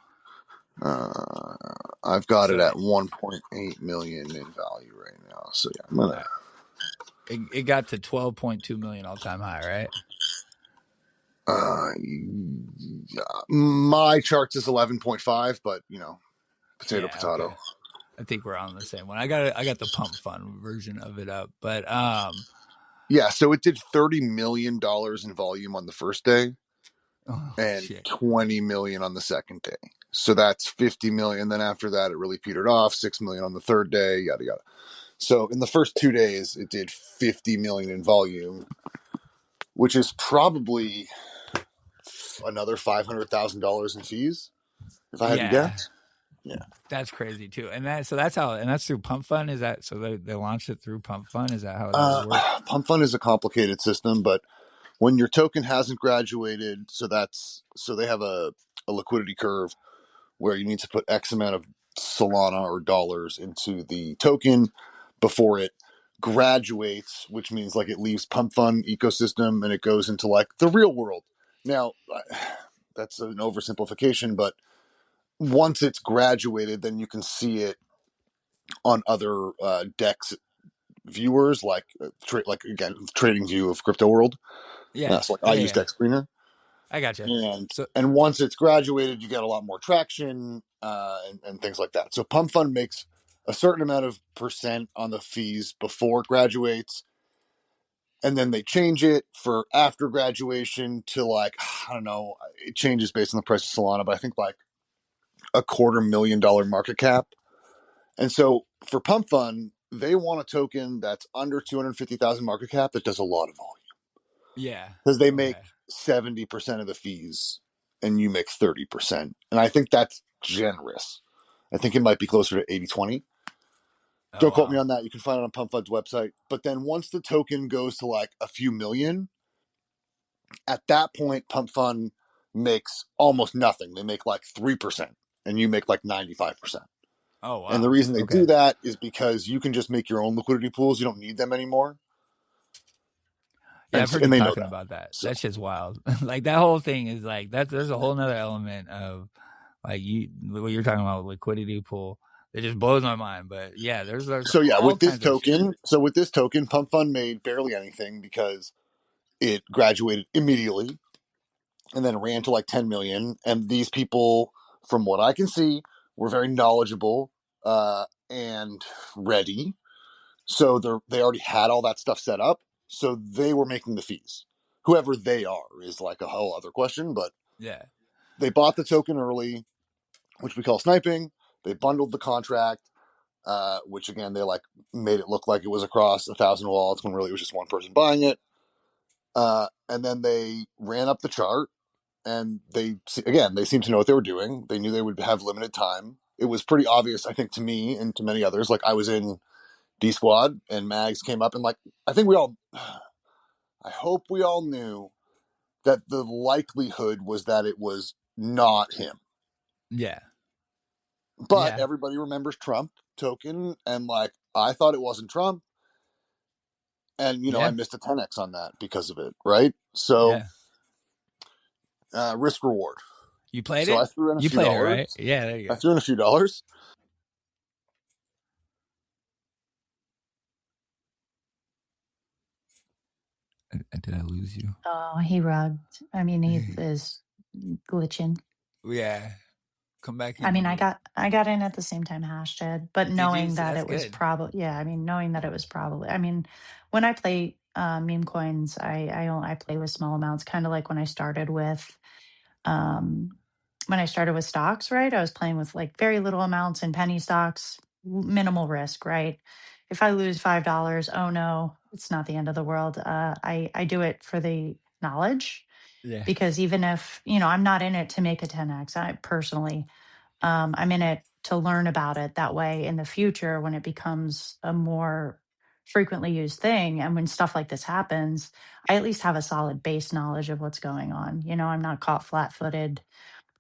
I've got it at 1.8 million in value right now. So yeah, I'm gonna. It got to 12.2 million all-time high, right? Yeah, my charts is 11.5, but potato. Okay. I think we're on the same one. I got the Pump Fund version of it up, but yeah. So it did $30 million in volume on the first day, and 20 million on the second day. So that's 50 million. Then after that, it really petered off. 6 million on the third day, yada yada. So in the first 2 days, it did 50 million in volume, which is probably another $500,000 in fees, if I had to guess. Yeah, that's crazy too. And that's through Pump Fund. Is that so? They launched it through Pump Fund. Is that how it works? Pump Fund is a complicated system, but when your token hasn't graduated, so they have a liquidity curve where you need to put X amount of Solana or dollars into the token before it graduates, which means like it leaves pump fund ecosystem and it goes into like the real world. Now, that's an oversimplification, but once it's graduated, then you can see it on other DEX viewers, like like again, trading view of crypto world. Yeah. So like I use DEX Screener. I gotcha. And once it's graduated, you get a lot more traction and things like that. So Pump Fund makes a certain amount of % on the fees before it graduates, and then they change it for after graduation to like, I don't know, it changes based on the price of Solana, but I think like $250,000 market cap. And so for Pump Fund, they want a token that's under 250,000 market cap that does a lot of volume. Yeah. Because they make 70% of the fees and you make 30%. And I think that's generous. I think it might be closer to 80-20. Don't quote me on that. You can find it on Pump Fund's website. But then once the token goes to like a few million, at that point, Pump Fund makes almost nothing. They make like 3% and you make like 95%. Oh, wow. And the reason they do that is because you can just make your own liquidity pools. You don't need them anymore. Yeah, I've heard you talking about that. So. That shit's wild. Like that whole thing is like that. There's a whole nother element of like what you're talking about, liquidity pool. It just blows my mind. But yeah, there's so yeah, with this token. So with this token, Pump Fund made barely anything because it graduated immediately and then ran to like 10 million. And these people, from what I can see, were very knowledgeable and ready. So they already had all that stuff set up. So they were making the fees. Whoever they are is like a whole other question, but yeah, they bought the token early, which we call sniping. They bundled the contract, which again, they like made it look like it was across 1,000 wallets when really it was just one person buying it. And then they ran up the chart and they seemed to know what they were doing. They knew they would have limited time. It was pretty obvious, I think, to me and to many others. Like I was in D Squad and Mags came up and like, I hope we all knew that the likelihood was that it was not him. Yeah. But everybody remembers Trump token. And like, I thought it wasn't Trump. And, I missed a 10x on that because of it. Right. So risk reward. You played it? I threw in a few dollars. Right? Yeah. There you go. I threw in a few dollars. Did I lose you? Oh, he rugged. I mean, he is glitching. Yeah. Come back in. I mean, I got in at the same time Hash did, but knowing that it was probably, knowing that it was probably, I mean, when I play meme coins, I play with small amounts, kind of like when I started with stocks, right? I was playing with like very little amounts in penny stocks, minimal risk, right? If I lose $5, oh no, it's not the end of the world. I do it for the knowledge. Yeah. Because even if, I'm not in it to make a 10x, I personally, I'm in it to learn about it. That way in the future, when it becomes a more frequently used thing and when stuff like this happens, I at least have a solid base knowledge of what's going on. I'm not caught flat-footed,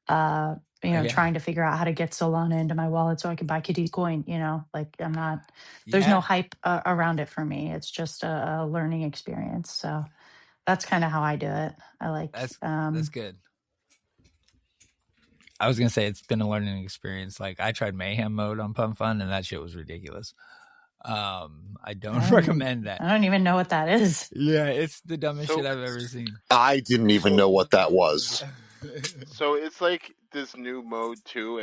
trying to figure out how to get Solana into my wallet so I can buy Kitty's coin, like I'm not, there's no hype around it for me. It's just a learning experience. So that's kind of how I do it. I like, that's good. I was going to say it's been a learning experience. Like I tried mayhem mode on Pump Fund and that shit was ridiculous. I don't recommend that. I don't even know what that is. Yeah, it's the dumbest shit I've ever seen. I didn't even know what that was. So it's like this new mode too,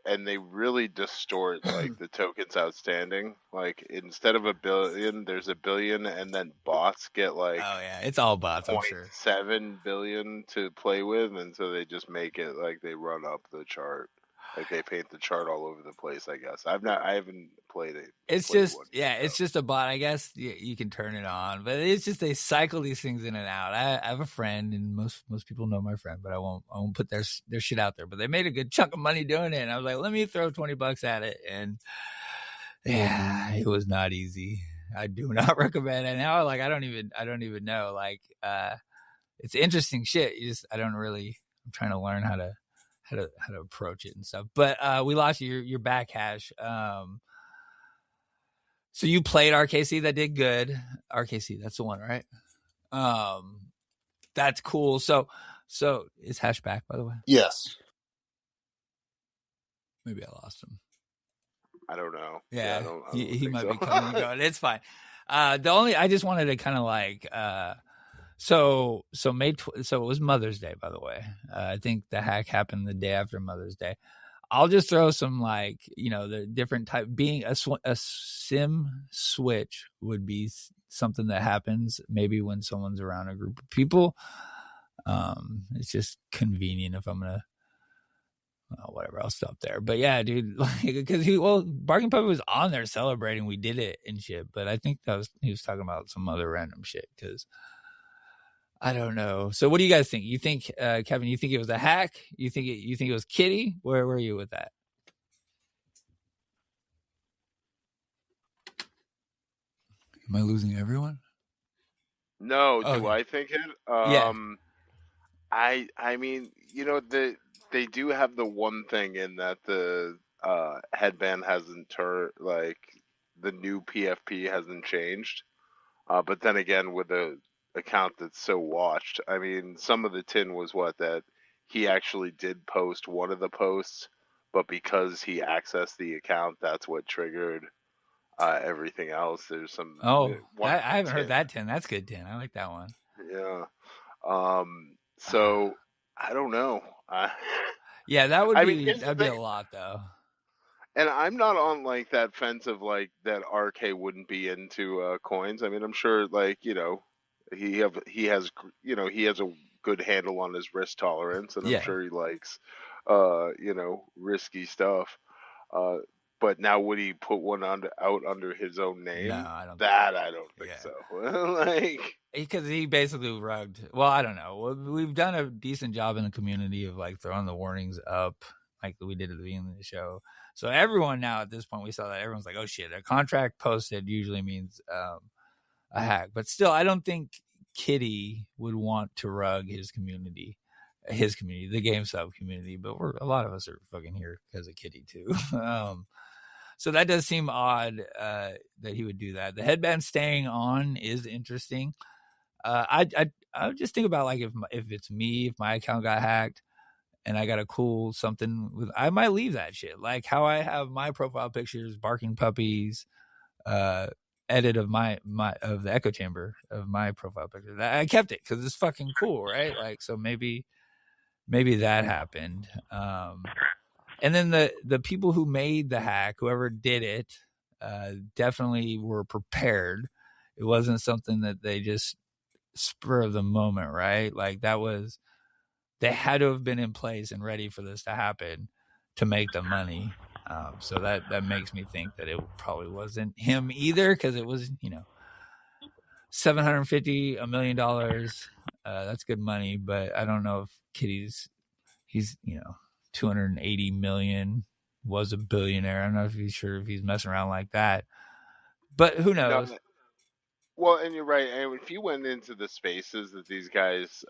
and they really distort like the tokens outstanding. Like instead of 1 billion, there's 1 billion, and then bots get like it's all bots. I'm sure 0.7 billion to play with, and so they just make it like they run up the chart. Like they paint the chart all over the place, I guess. I haven't played it. It's just it's just a bot. I guess you can turn it on, but it's just they cycle these things in and out. I have a friend, and most people know my friend, but I won't put their shit out there. But they made a good chunk of money doing it, and I was like, let me throw $20 at it, and yeah, it was not easy. I do not recommend it now. Like I don't even know. Like it's interesting shit. I'm trying to learn how to approach it and stuff. But we lost your back, Hash. So you played RKC, that did good. RKC, that's the one, right? That's cool. So is Hash back, by the way? Yes. Maybe I lost him. I don't know. Yeah, I don't he think might so. be coming and going. It's fine. I just wanted to kind of like, so it was Mother's Day, by the way. I think the hack happened the day after Mother's Day. I'll just throw some like, the different type. Being a sim switch would be something that happens maybe when someone's around a group of people. It's just convenient if I'm gonna. Whatever, I'll stop there. But yeah, dude, like, because Barking Puppy was on there celebrating we did it and shit. But I think he was talking about some other random shit because I don't know. So what do you guys think? You think, Kevin? You think it was a hack? You think it was Kitty? Where were you with that? Am I losing everyone? No, okay. Do I think it? Yeah. I mean, they do have the one thing in that the headband hasn't turned, like the new PFP hasn't changed. But then again, with a account that's so watched, I mean, some of the tin was that he actually did post one of the posts, but because he accessed the account, that's what triggered everything else. There's some. I haven't heard that tin. That's good tin. I like that one. Yeah. So I don't know. Yeah, that'd be a lot though. And I'm not on like that fence of like that RK wouldn't be into coins. I mean, I'm sure like, he has a good handle on his risk tolerance, and I'm sure he likes risky stuff. But now would he put one out under his own name? No, I don't. I don't think so. Like, because he basically rugged. Well, I don't know. We've done a decent job in the community of like throwing the warnings up, like we did at the beginning of the show. So everyone now at this point, we saw that everyone's like, "Oh shit!" A contract posted usually means a hack, but still, I don't think Kitty would want to rug his community, the GameStop community. But a lot of us are fucking here because of Kitty too. So that does seem odd that he would do that. The headband staying on is interesting. I would just think about like if it's me, if my account got hacked and I got a cool something, I might leave that shit. Like how I have my profile pictures, barking puppies, edit of my of the echo chamber of my profile picture. I kept it because it's fucking cool, right? Like so maybe that happened. And then the people who made the hack, whoever did it, definitely were prepared. It wasn't something that they just spur of the moment, right? Like they had to have been in place and ready for this to happen to make the money. So that makes me think that it probably wasn't him either, because it was, $750 $1 million. That's good money, but I don't know if he's 280 million, was a billionaire. I don't know if he's messing around like that, but who knows? No, well, and you're right. And if you went into the spaces that these guys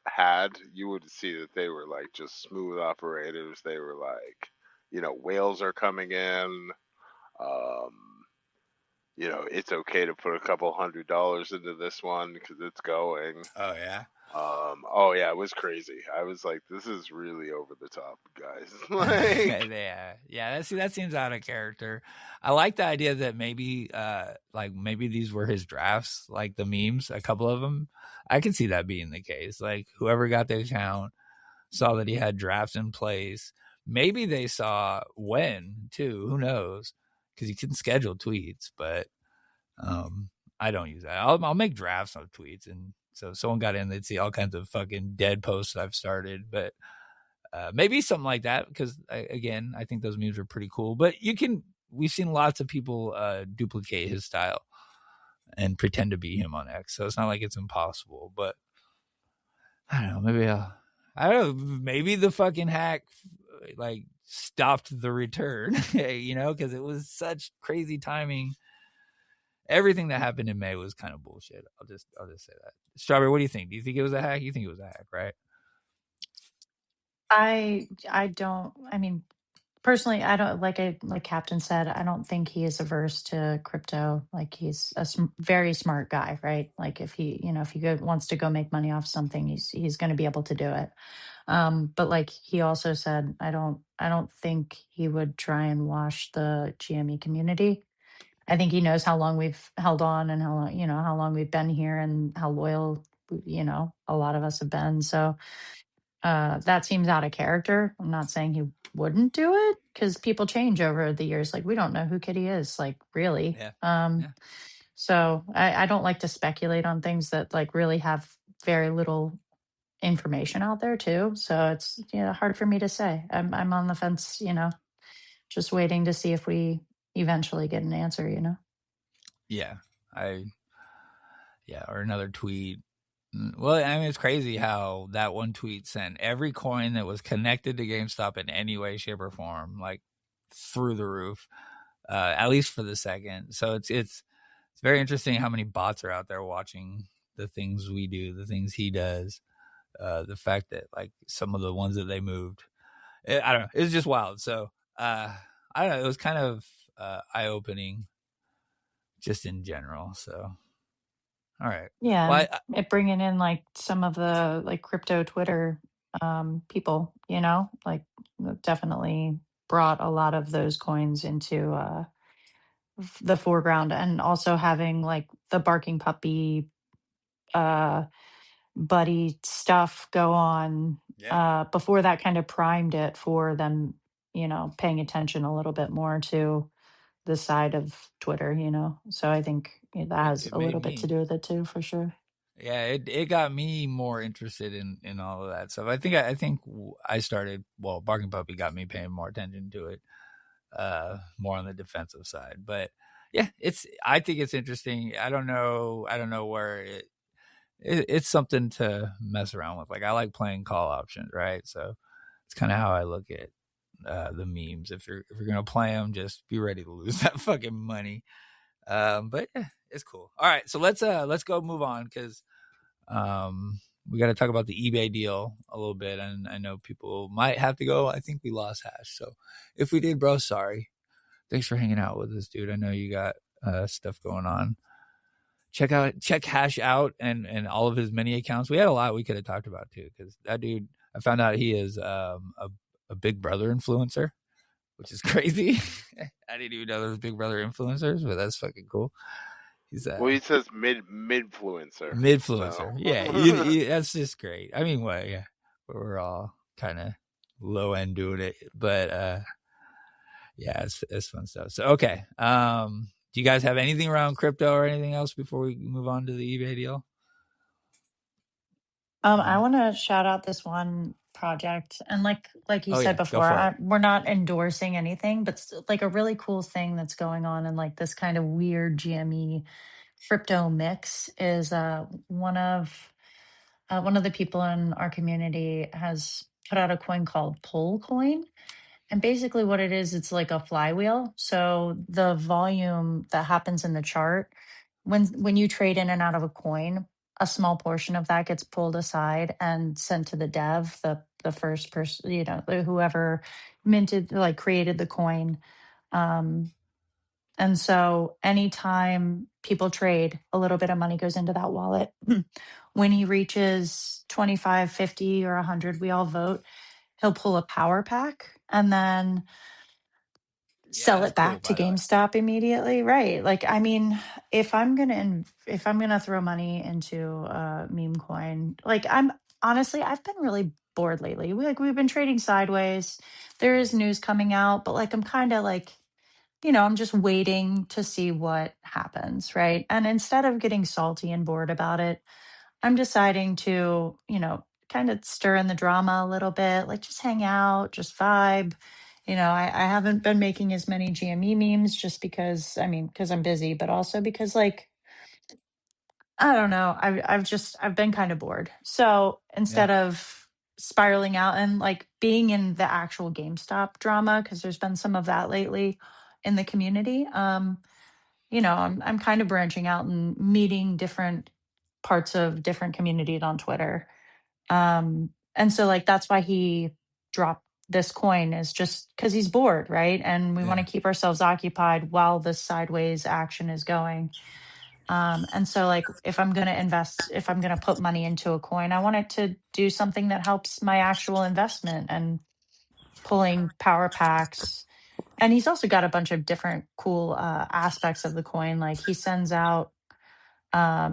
had, you would see that they were like just smooth operators. They were like, whales are coming in. It's okay to put a couple $100 into this one because it's going. Oh yeah. It was crazy. I was like, this is really over the top, guys. Like, yeah. That seems out of character. I like the idea that maybe these were his drafts, like the memes, a couple of them. I can see that being the case. Like whoever got the account saw that he had drafts in place. Maybe they saw when too. Who knows? Because you can schedule tweets, but I don't use that. I'll make drafts of tweets, and so if someone got in, they'd see all kinds of fucking dead posts I've started. But maybe something like that, because again, I think those memes are pretty cool. But we've seen lots of people duplicate his style and pretend to be him on X, so it's not like it's impossible. But I don't know. Maybe the fucking hack like stopped the return, because it was such crazy timing. Everything that happened in May was kind of bullshit. I'll just say that. Strawberry, what do you think? Do you think it was a hack? You think it was a hack, right? I don't. I mean, personally, I don't like Captain said, I don't think he is averse to crypto. Like he's a very smart guy, right? Like if he, if he wants to go make money off something, he's going to be able to do it. But like he also said, I don't think he would try and wash the GME community. I think he knows how long we've held on and how long we've been here and how loyal, a lot of us have been. So that seems out of character. I'm not saying he wouldn't do it because people change over the years. Like we don't know who Kitty is, like really. Yeah. So I don't like to speculate on things that like really have very little information out there too. So it's hard for me to say. I'm on the fence, just waiting to see if we eventually get an answer, Yeah. Or another tweet. Well, I mean, it's crazy how that one tweet sent every coin that was connected to GameStop in any way, shape, or form, like through the roof, at least for the second. So it's very interesting how many bots are out there watching the things we do, the things he does, the fact that like some of the ones that they moved, I don't know, it's just wild. So I don't know, it was kind of eye-opening just in general. So all right. Yeah, Well, it bringing in like some of the like crypto Twitter people, like definitely brought a lot of those coins into the foreground, and also having like the barking puppy buddy stuff go on before that kind of primed it for them, paying attention a little bit more to the side of Twitter, So I think that has it a made little bit to me. do with it too, for sure. Yeah, it got me more interested in all of that stuff. I think I started. Well, Barking Puppy got me paying more attention to it, more on the defensive side. But yeah, I think it's interesting. I don't know where it's something to mess around with. Like I like playing call options, right? So it's kind of how I look at the memes. If you're gonna play them, just be ready to lose that fucking money. But yeah, it's cool. All right, so let's go move on because we got to talk about the eBay deal a little bit, and I know people might have to go. I think we lost Hash, so if we did, bro, sorry. Thanks for hanging out with us, dude. I know you got stuff going on. Check Hash out and all of his many accounts. We had a lot we could have talked about too, because that dude, I found out he is a Big Brother influencer, which is crazy. I didn't even know there was Big Brother influencers, but that's fucking cool. He's well, he says midfluencer. Midfluencer. So. Yeah, that's just great. I mean, yeah, we're all kind of low end doing it, but yeah, it's fun stuff. So okay, do you guys have anything around crypto or anything else before we move on to the eBay deal? I want to shout out this one project, and like you said before, we're not endorsing anything, but like a really cool thing that's going on in like this kind of weird GME crypto mix is one of the people in our community has put out a coin called Pull Coin. And basically what it is, it's like a flywheel. So the volume that happens in the chart, when you trade in and out of a coin, a small portion of that gets pulled aside and sent to the dev, the first person, whoever minted, like created the coin. And so anytime people trade, a little bit of money goes into that wallet. When he reaches 25, 50, or 100, we all vote, he'll pull a power pack and then sell it back to GameStop immediately. Right. Like, I mean, if I'm going to throw money into meme coin, like I've been really bored lately. We've been trading sideways. There is news coming out, but like, I'm kind of like, I'm just waiting to see what happens. Right. And instead of getting salty and bored about it, I'm deciding to, kind of stir in the drama a little bit, like just hang out, just vibe. I haven't been making as many GME memes just because I'm busy, but also because like, I don't know, I've been kind of bored. So instead of spiraling out and like being in the actual GameStop drama, because there's been some of that lately in the community, I'm kind of branching out and meeting different parts of different communities on Twitter. And so like that's why he dropped this coin is just because he's bored, right? And we want to keep ourselves occupied while this sideways action is going. And so, like, if I'm going to invest, if I'm going to put money into a coin, I want it to do something that helps my actual investment and pulling power packs. And he's also got a bunch of different cool aspects of the coin. Like, he sends out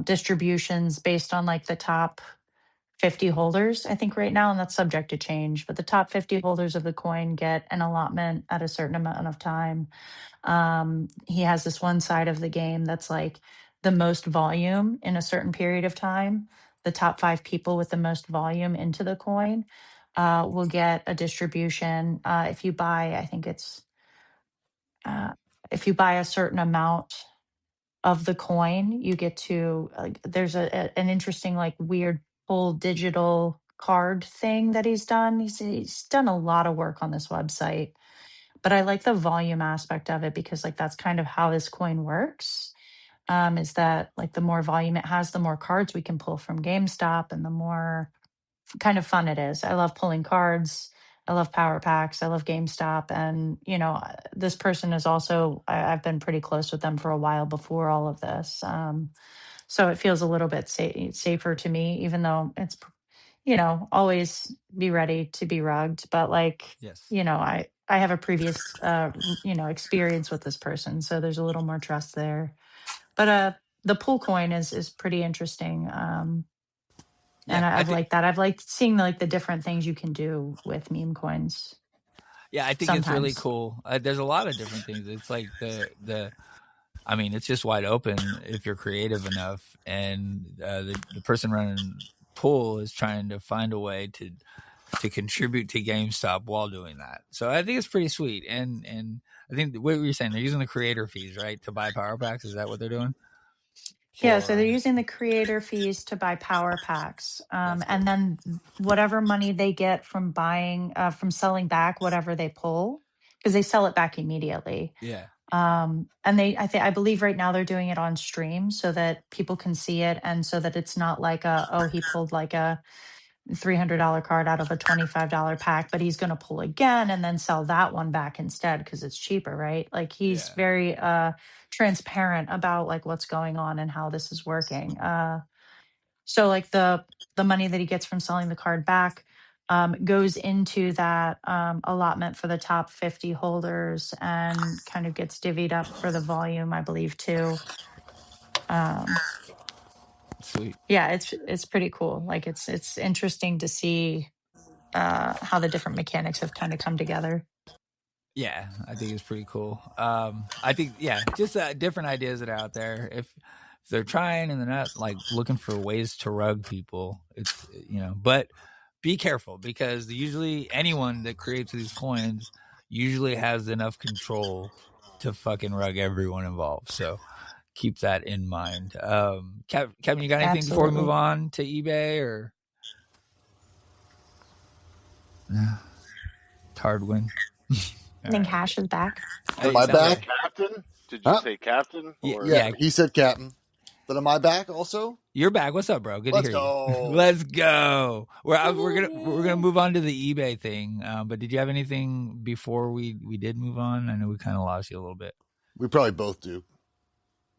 distributions based on like the top 50 holders, I think, right now, and that's subject to change. But the top 50 holders of the coin get an allotment at a certain amount of time. He has this one side of the game that's like the most volume in a certain period of time. The top 5 people with the most volume into the coin will get a distribution. If you buy, I think it's if you buy a certain amount of the coin, you get to there's an interesting like weird whole digital card thing that he's done. He's done a lot of work on this website, but I like the volume aspect of it because like that's kind of how this coin works. Is that like the more volume it has, the more cards we can pull from GameStop, and the more kind of fun it is. I love pulling cards. I love power packs. I love GameStop. And, you know, this person is also, I've been pretty close with them for a while before all of this. So it feels a little bit safer to me, even though it's, you know, always be ready to be rugged. But like, you know, I have a previous, you know, experience with this person. So there's a little more trust there. But the pool coin is pretty interesting. And I've liked that. I've liked seeing like the different things you can do with meme coins. Yeah, I think it's really cool. There's a lot of different things. It's like I mean, it's just wide open if you're creative enough. And the person running pool is trying to find a way to contribute to GameStop while doing that. So I think it's pretty sweet. And I think what you're saying, they're using the creator fees, right, to buy power packs. Is that what they're doing? Yeah, so they're using the creator fees to buy power packs, and then whatever money they get from buying, from selling back whatever they pull, because they sell it back immediately. Yeah. And I believe right now they're doing it on stream so that people can see it, and so that it's not like he pulled like a $300 card out of a $25 pack, but he's going to pull again and then sell that one back instead because it's cheaper, right? Like he's very transparent about like what's going on and how this is working. So like the money that he gets from selling the card back goes into that allotment for the top 50 holders and kind of gets divvied up for the volume, I believe, too. Sweet. Yeah, it's pretty cool. Like it's interesting to see how the different mechanics have kind of come together. Yeah, I think it's pretty cool. I think, just different ideas that are out there. If they're trying and they're not like looking for ways to rug people, it's, you know, but be careful because usually anyone that creates these coins usually has enough control to fucking rug everyone involved. So keep that in mind. Capn, you got anything before we move on to eBay or? Tardguin. I think Hash is back. Am I back? Captain? Did you say Captain? Or... Yeah, he said Captain. But am I back also? You're back. What's up, bro? Good to hear you. Let's go. We're gonna move on to the eBay thing. But did you have anything before we did move on? I know we kind of lost you a little bit. We probably both do.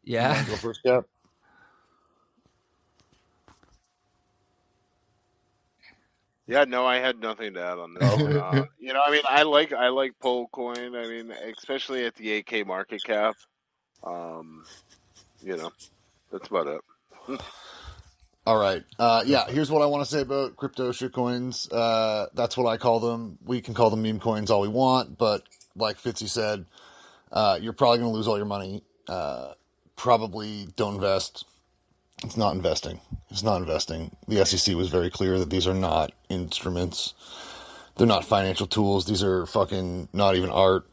Yeah. You want to go first, Cap? Yeah, no, I had nothing to add on this. You know, I mean, I like Polcoin. I mean, especially at the 8K market cap. You know, that's about it. All right. Here's what I want to say about crypto shitcoins. That's what I call them. We can call them meme coins all we want, but like Fitzy said, you're probably going to lose all your money. Probably don't invest. It's not investing. The SEC was very clear that these are not instruments. They're not financial tools. These are fucking not even art.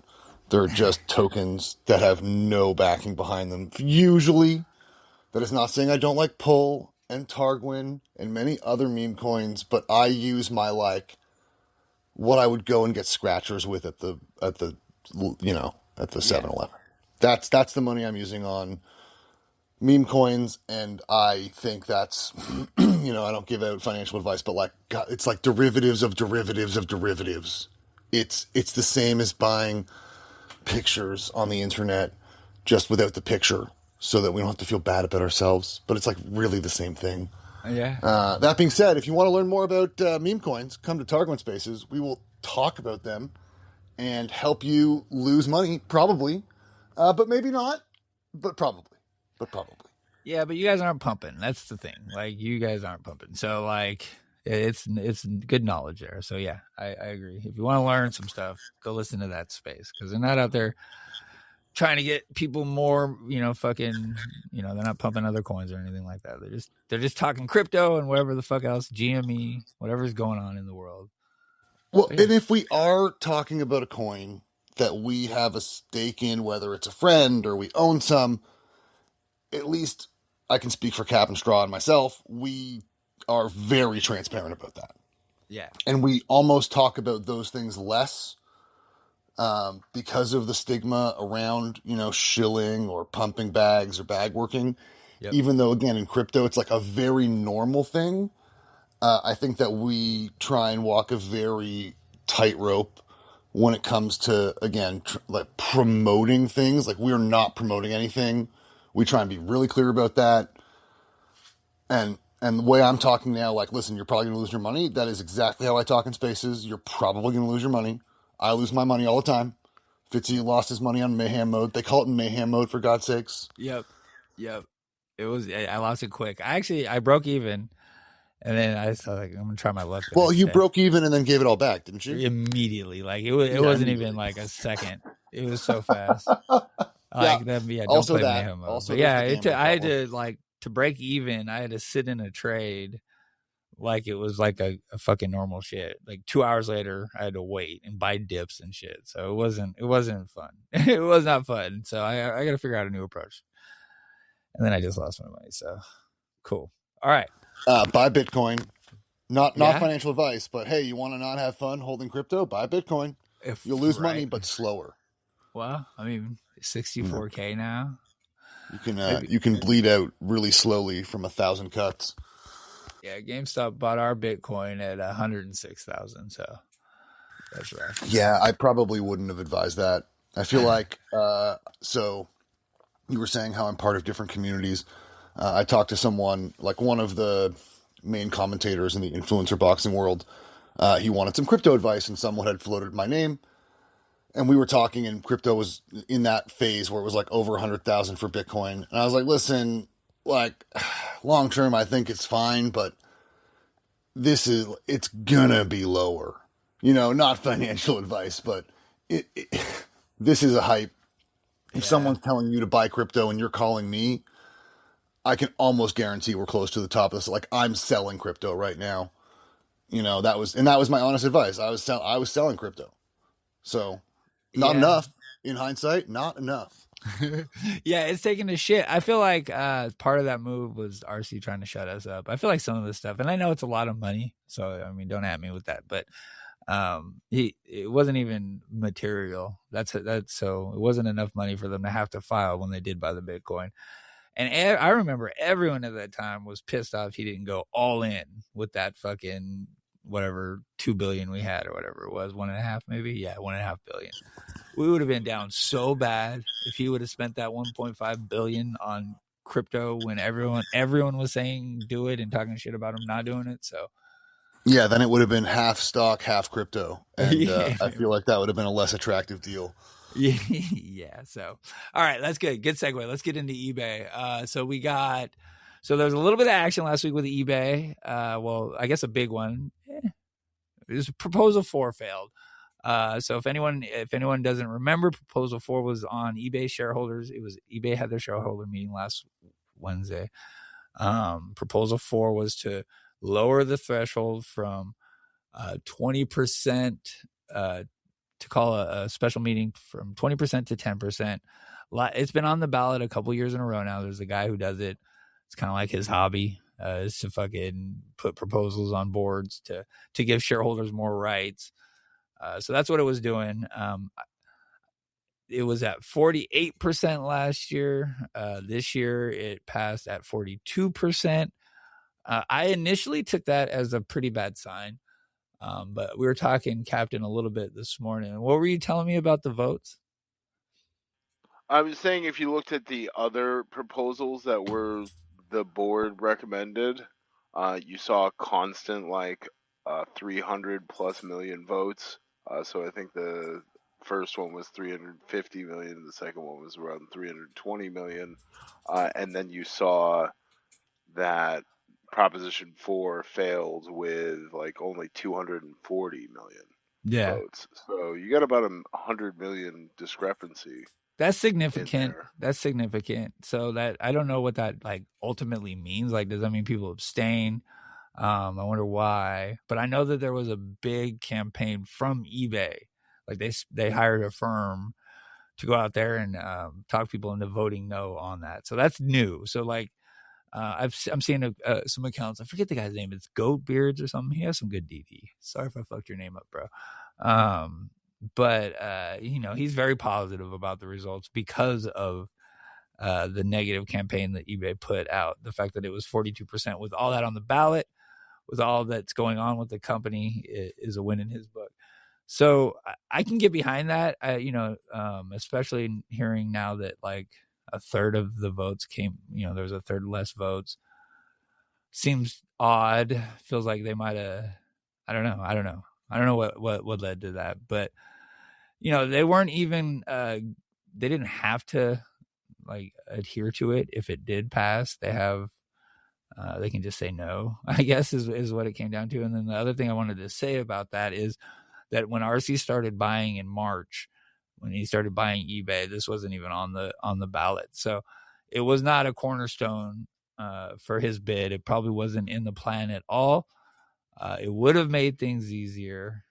They're just tokens that have no backing behind them. Usually, that is not saying I don't like Pull and Tardguin and many other meme coins, but I use my what I would go and get scratchers with at the 7-Eleven. That's the money I'm using on meme coins, and I think that's, I don't give out financial advice, but God, it's like derivatives of derivatives of derivatives. it's the same as buying pictures on the internet, just without the picture, so that we don't have to feel bad about ourselves. But it's like really the same thing. Yeah. That being said, if you want to learn more about meme coins, come to Tardguin Spaces. We will talk about them and help you lose money, probably, but maybe not, but probably. Yeah, but you guys aren't pumping. That's the thing. Like, you guys aren't pumping. So, like, it's good knowledge there. So, yeah, I agree. If you want to learn some stuff, go listen to that space, because they're not out there trying to get people more, fucking, they're not pumping other coins or anything like that. They're just talking crypto and whatever the fuck else, GME, whatever's going on in the world. Well, and if we are talking about a coin that we have a stake in, whether it's a friend or we own some, at least I can speak for Capn and myself, we are very transparent about that. Yeah. And we almost talk about those things less because of the stigma around, shilling or pumping bags or bag working. Yep. Even though, again, in crypto, it's like a very normal thing. I think that we try and walk a very tightrope when it comes to, again, like promoting things. Like, we're not promoting anything. We try and be really clear about that. And the way I'm talking now, like, listen, you're probably going to lose your money. That is exactly how I talk in spaces. You're probably going to lose your money. I lose my money all the time. Fitzy lost his money on mayhem mode. They call it in mayhem mode, for God's sakes. Yep. I lost it quick. I broke even. And then I was like, I'm going to try my luck. Well, you broke even and then gave it all back, didn't you? Immediately. Like, it wasn't even like a second. It was so fast. Don't also play that. Mayhem mode. Also, but I had to, like, to break even, I had to sit in a trade like it was like a fucking normal shit. Like 2 hours later, I had to wait and buy dips and shit. So it wasn't fun. It was not fun. So I got to figure out a new approach. And then I just lost my money. So cool. All right. Buy Bitcoin. Not financial advice, but hey, you want to not have fun holding crypto? Buy Bitcoin. You'll lose money, but slower. Well, I mean, 64K now. You can bleed out really slowly from 1,000 cuts. Yeah, GameStop bought our Bitcoin at 106,000, so that's rough. Yeah, I probably wouldn't have advised that. I feel like so you were saying how I'm part of different communities. I talked to someone, like one of the main commentators in the influencer boxing world. He wanted some crypto advice, and someone had floated my name. And we were talking, and crypto was in that phase where it was like over 100,000 for Bitcoin. And I was like, listen, like, long term, I think it's fine, but it's gonna be lower. Not financial advice, but this is a hype. If someone's telling you to buy crypto and you're calling me, I can almost guarantee we're close to the top of this. Like, I'm selling crypto right now. That was my honest advice. I was selling crypto. So not enough in hindsight, not enough. Yeah, it's taking a shit. I feel like part of that move was RC trying to shut us up. I feel like some of this stuff, and I know it's a lot of money, so I mean, don't at me with that, but it wasn't even material. That's so it wasn't enough money for them to have to file when they did buy the Bitcoin. And I remember everyone at that time was pissed off he didn't go all in with that fucking whatever 2 billion we had or whatever it was, 1.5 maybe. Yeah, 1.5 billion. We would have been down so bad if he would have spent that 1.5 billion on crypto when everyone was saying do it and talking shit about him not doing it. So yeah, then it would have been half stock, half crypto, and I feel like that would have been a less attractive deal. Yeah. So, all right, that's good. Good segue. Let's get into eBay. So there was a little bit of action last week with eBay. Well, I guess a big one. It was Proposal 4 failed. So if anyone doesn't remember, Proposal 4 was on eBay shareholders. eBay had their shareholder meeting last Wednesday. Proposal 4 was to lower the threshold from 20% to call a special meeting from 20% to 10%. It's been on the ballot a couple years in a row now. There's a guy who does it. It's kind of like his hobby is to fucking put proposals on boards to give shareholders more rights. So that's what it was doing. It was at 48% last year. This year it passed at 42%. I initially took that as a pretty bad sign. But we were talking Captain a little bit this morning. What were you telling me about the votes? I was saying if you looked at the other proposals that were the board recommended, you saw a constant 300 plus million votes. So I think the first one was 350 million, the second one was around 320 million, and then you saw that Proposition 4 failed with only 240 million votes. So you got about 100 million discrepancy. That's significant. That's significant. So that I don't know what that ultimately means. Does that mean people abstain? I wonder why. But I know that there was a big campaign from eBay. They hired a firm to go out there and talk people into voting no on that. So that's new. So I'm seeing some accounts. I forget the guy's name. It's Goat Beards or something. He has some good DD. Sorry if I fucked your name up, bro. But he's very positive about the results because of the negative campaign that eBay put out. The fact that it was 42% with all that on the ballot, with all that's going on with the company, is a win in his book. So I can get behind that. Especially hearing now that a third of the votes came, there was a third less votes. Seems odd. Feels like they might have, I don't know what led to that, but they weren't even, they didn't have to adhere to it. If it did pass, they have, they can just say no, I guess is what it came down to. And then the other thing I wanted to say about that is that when RC started buying in March, when he started buying eBay, this wasn't even on the ballot. So it was not a cornerstone for his bid. It probably wasn't in the plan at all. It would have made things easier,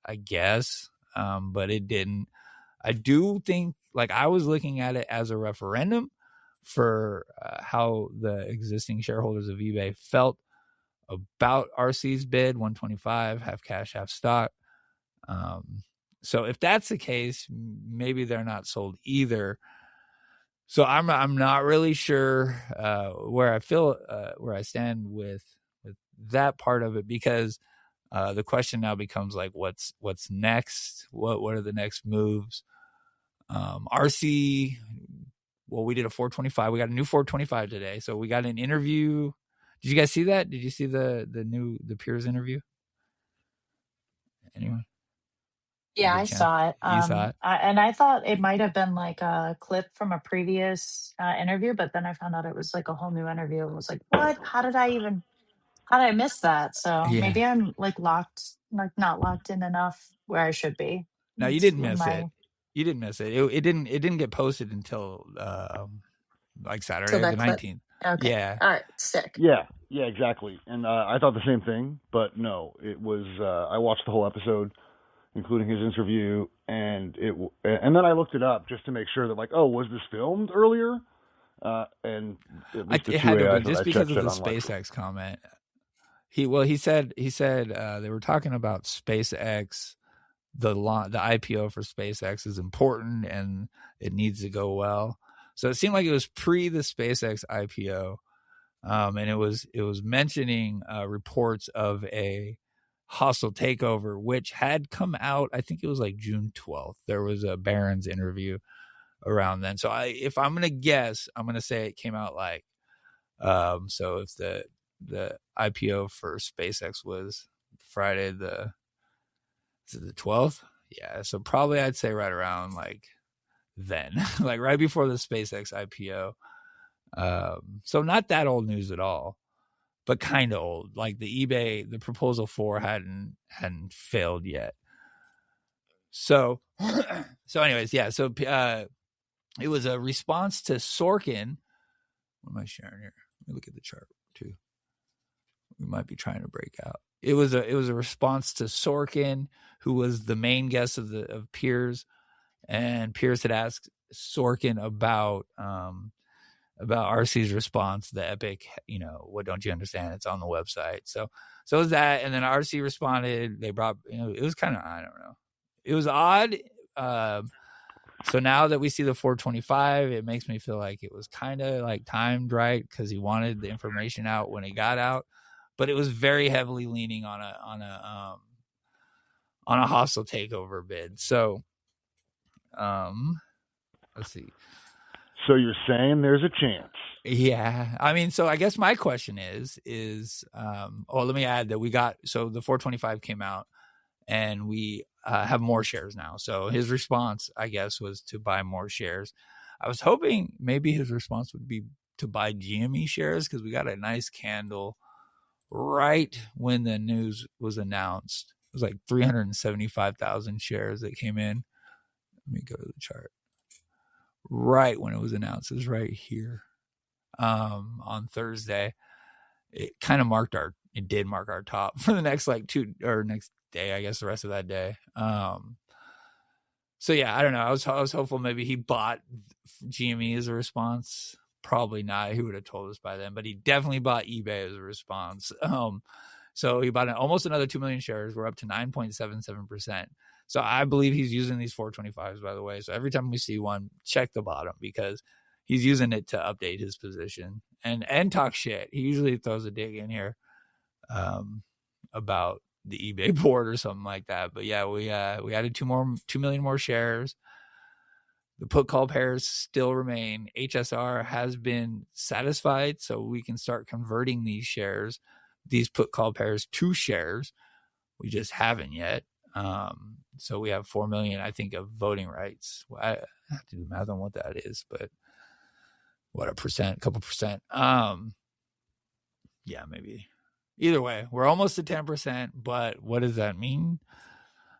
I guess, but it didn't. I do think I was looking at it as a referendum for how the existing shareholders of eBay felt about RC's bid, 125, half cash, half stock. So if that's the case, maybe they're not sold either. So I'm not really sure where I stand with that part of it, because the question now becomes what's next? What are the next moves? RC, well, we did a 425. We got a new 425 today. So we got an interview. Did you guys see that? Did you see the Piers interview? Anyone? Yeah, I saw it. You saw it? And I thought it might have been a clip from a previous interview, but then I found out it was a whole new interview. It was what? How did I miss that? So maybe I'm not locked in enough where I should be. No, you didn't miss it. You didn't miss it. It didn't get posted until Saturday, the 19th. Okay. Yeah. All right. Sick. Yeah, exactly. And I thought the same thing, but no, it was. I watched the whole episode, including his interview, and then I looked it up just to make sure that was this filmed earlier? And at least it had to be, just because of the SpaceX comment. He said they were talking about SpaceX. The IPO for SpaceX is important and it needs to go well. So it seemed like it was pre the SpaceX IPO, and it was mentioning reports of a hostile takeover, which had come out. I think it was June 12th. There was a Barron's interview around then. So if I'm gonna guess, I'm gonna say it came out so if the IPO for SpaceX was Friday the 12th, yeah, so probably I'd say right around then, right before the SpaceX IPO. So not that old news at all, but kind of old. The proposal 4 hadn't failed yet. So anyways, yeah. So it was a response to Sorkin. What am I sharing here? Let me look at the chart too. We might be trying to break out. It was a response to Sorkin, who was the main guest of Piers, and Piers had asked Sorkin about RC's response, the epic, what don't you understand? It's on the website. So it was that, and then RC responded. They brought, it was kind of, I don't know, it was odd. So now that we see the 425, it makes me feel like it was kind of timed right, because he wanted the information out when it got out. But it was very heavily leaning on a on a hostile takeover bid. So, let's see. So you're saying there's a chance? Yeah, I mean, so I guess my question is, let me add that so the 425 came out, and we have more shares now. So his response, I guess, was to buy more shares. I was hoping maybe his response would be to buy GME shares, because we got a nice candle right when the news was announced. It was like 375,000 shares that came in. Let me go to the chart. Right when it was announced, it was right here on Thursday. It kind of did mark our top for the next next day, I guess, the rest of that day. So yeah, I don't know. I was hopeful maybe he bought GME as a response. Probably not. He would have told us by then, but he definitely bought eBay as a response. So he bought almost another 2 million shares. We're up to 9.77%. So I believe he's using these 425s, by the way. So every time we see one, check the bottom, because he's using it to update his position and talk shit. He usually throws a dig in here about the eBay board or something like that. But yeah, we added 2 million more shares. The put call pairs still remain. HSR has been satisfied, so we can start converting these put call pairs to shares. We just haven't yet. So we have 4 million, I think, of voting rights. I have to do math on what that is, but what, a couple percent. Yeah, maybe. Either way, we're almost to 10%, but what does that mean?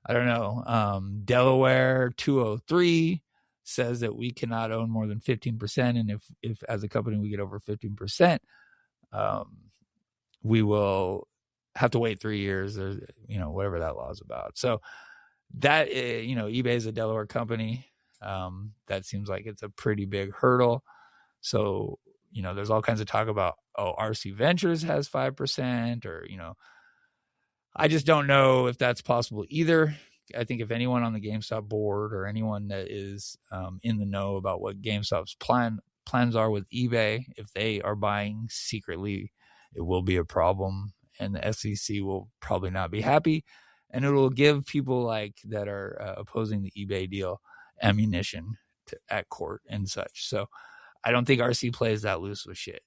I don't know. Delaware 203 says that we cannot own more than 15%. And if as a company we get over 15%, we will have to wait 3 years, or, whatever that law is about. So that, eBay is a Delaware company. That seems like it's a pretty big hurdle. So, there's all kinds of talk about, RC Ventures has 5%, or, I just don't know if that's possible either. I think if anyone on the GameStop board, or anyone that is in the know about what GameStop's plans are with eBay, if they are buying secretly, it will be a problem, and the SEC will probably not be happy, and it will give people that are opposing the eBay deal ammunition at court and such. So I don't think RC plays that loose with shit.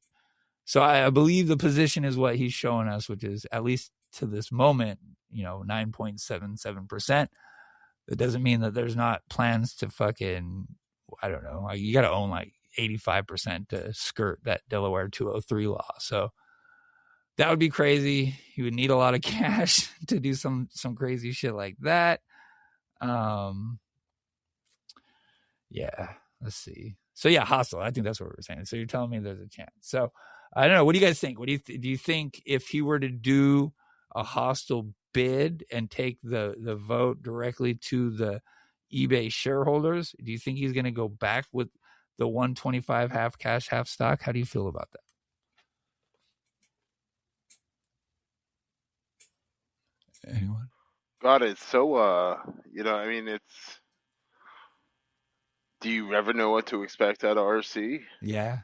So I believe the position is what he's showing us, which is, at least to this moment, 9.77%. That doesn't mean that there's not plans to fucking, I don't know, you got to own 85% to skirt that Delaware 203 law. So that would be crazy. You would need a lot of cash to do some crazy shit like that. Yeah, let's see. So yeah, hostile. I think that's what we're saying. So you're telling me there's a chance. So I don't know. What do you guys think? What do you think if he were to do a hostile bid and take the vote directly to the eBay shareholders? Do you think he's going to go back with the 125 half cash, half stock? How do you feel about that? Anyone? God, it's so it's. Do you ever know what to expect out of RC? Yeah.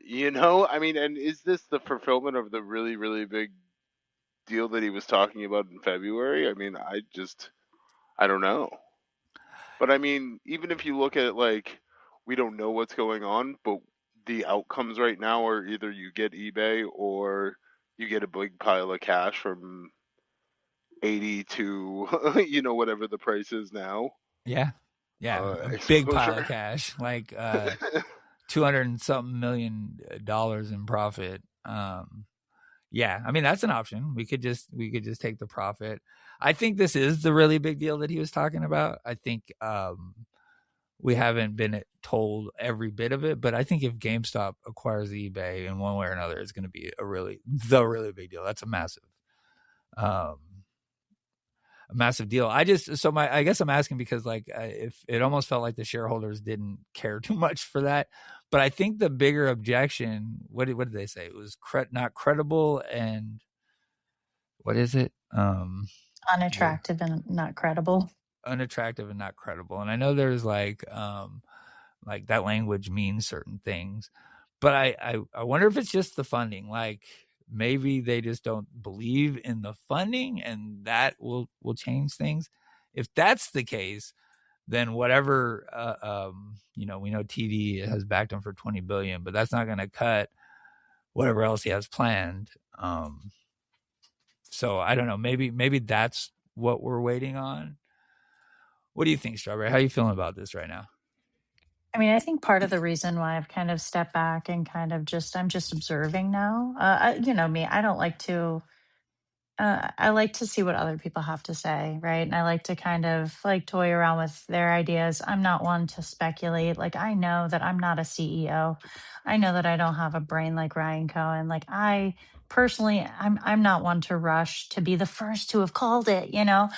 And is this the fulfillment of the really, really big deal that he was talking about in February? I don't know. But even if you look at it we don't know what's going on, but the outcomes right now are either you get eBay or you get a big pile of cash from 80 to, whatever the price is now. Yeah. Yeah. A big pile of cash, 200 and something million dollars in profit. Yeah, that's an option. We could just take the profit. I think this is the really big deal that he was talking about. I think we haven't been told every bit of it, but I think if GameStop acquires eBay in one way or another, it's going to be the really big deal. That's a massive deal. I guess I'm asking because if it almost felt like the shareholders didn't care too much for that, but I think the bigger objection, what did they say? It was not credible, and what is it? Unattractive and not credible. Unattractive and not credible. And I know there's that language means certain things, but I wonder if it's just the funding. maybe they just don't believe in the funding, and that will change things. If that's the case, then whatever, we know TD has backed him for $20 billion, but that's not going to cut whatever else he has planned. So I don't know. Maybe that's what we're waiting on. What do you think, Strawberry? How are you feeling about this right now? I mean, I think part of the reason why I've kind of stepped back and kind of I'm just observing now. You know me, I don't like to. I like to see what other people have to say, right? And I like to kind of like toy around with their ideas. I'm not one to speculate. Like I know that I'm not a CEO. I know that I don't have a brain like Ryan Cohen. Like I personally, I'm not one to rush to be the first to have called it. You know.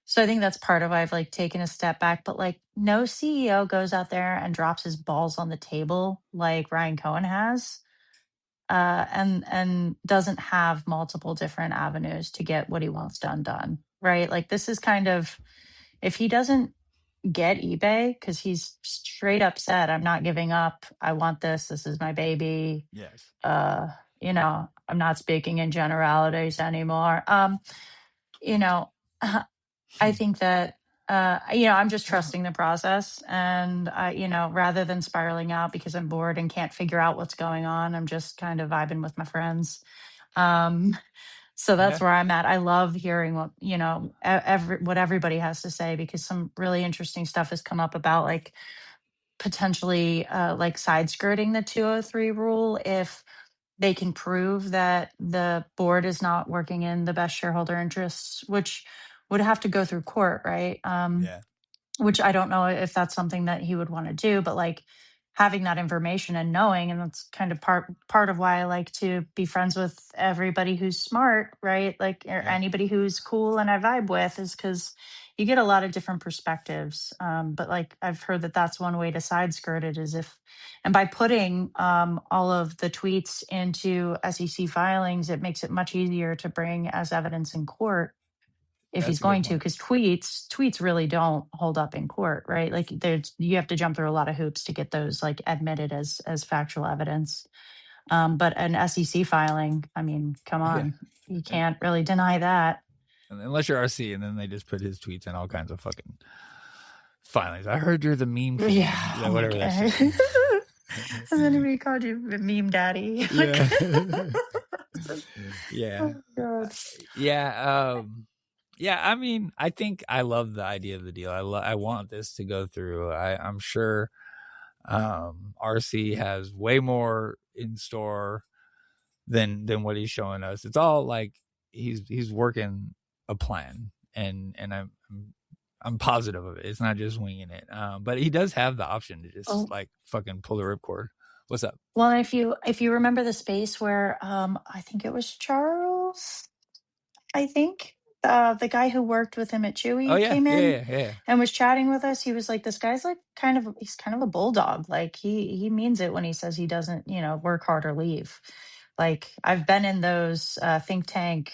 So I think that's part of why I've like taken a step back. But like no CEO goes out there and drops his balls on the table like Ryan Cohen has, and doesn't have multiple different avenues to get what he wants done. Right? Like this is kind of if he doesn't get eBay because he's straight up said, "I'm not giving up. I want this. This is my baby." Yes. I'm not speaking in generalities anymore. You know. I think that I'm just trusting the process, and rather than spiraling out because I'm bored and can't figure out what's going on, I'm just kind of vibing with my friends. So that's where I'm at. I love hearing what what everybody has to say, because some really interesting stuff has come up about like potentially like side skirting the 203 rule if they can prove that the board is not working in the best shareholder interests, which would have to go through court, right? Which I don't know if that's something that he would want to do, but like having that information and knowing, and that's kind of part of why I like to be friends with everybody who's smart, right? Like anybody who's cool and I vibe with, is because you get a lot of different perspectives. But like I've heard that that's one way to side skirt it, is if, and by putting all of the tweets into SEC filings, it makes it much easier to bring as evidence in court if he's going to, because tweets really don't hold up in court, right? Like you have to jump through a lot of hoops to get those like admitted as factual evidence. But an SEC filing, I mean, come on, you can't really deny that. Unless you're RC, and then they just put his tweets in all kinds of fucking filings. I heard you're the meme king. Yeah, whatever that shit. Has anybody called you a meme daddy? Yeah. Yeah. Oh, God. Yeah, I mean, I think I love the idea of the deal. I want this to go through. I'm sure RC has way more in store than what he's showing us. It's all like he's working a plan, and I'm positive of it. It's not just winging it. But he does have the option to just like fucking pull the ripcord. What's up? Well, if you remember the space where I think it was Charles, I think the guy who worked with him at Chewy came in and was chatting with us. He was like, this guy's like he's kind of a bulldog. Like he means it when he says he doesn't, work hard or leave. Like I've been in those think tank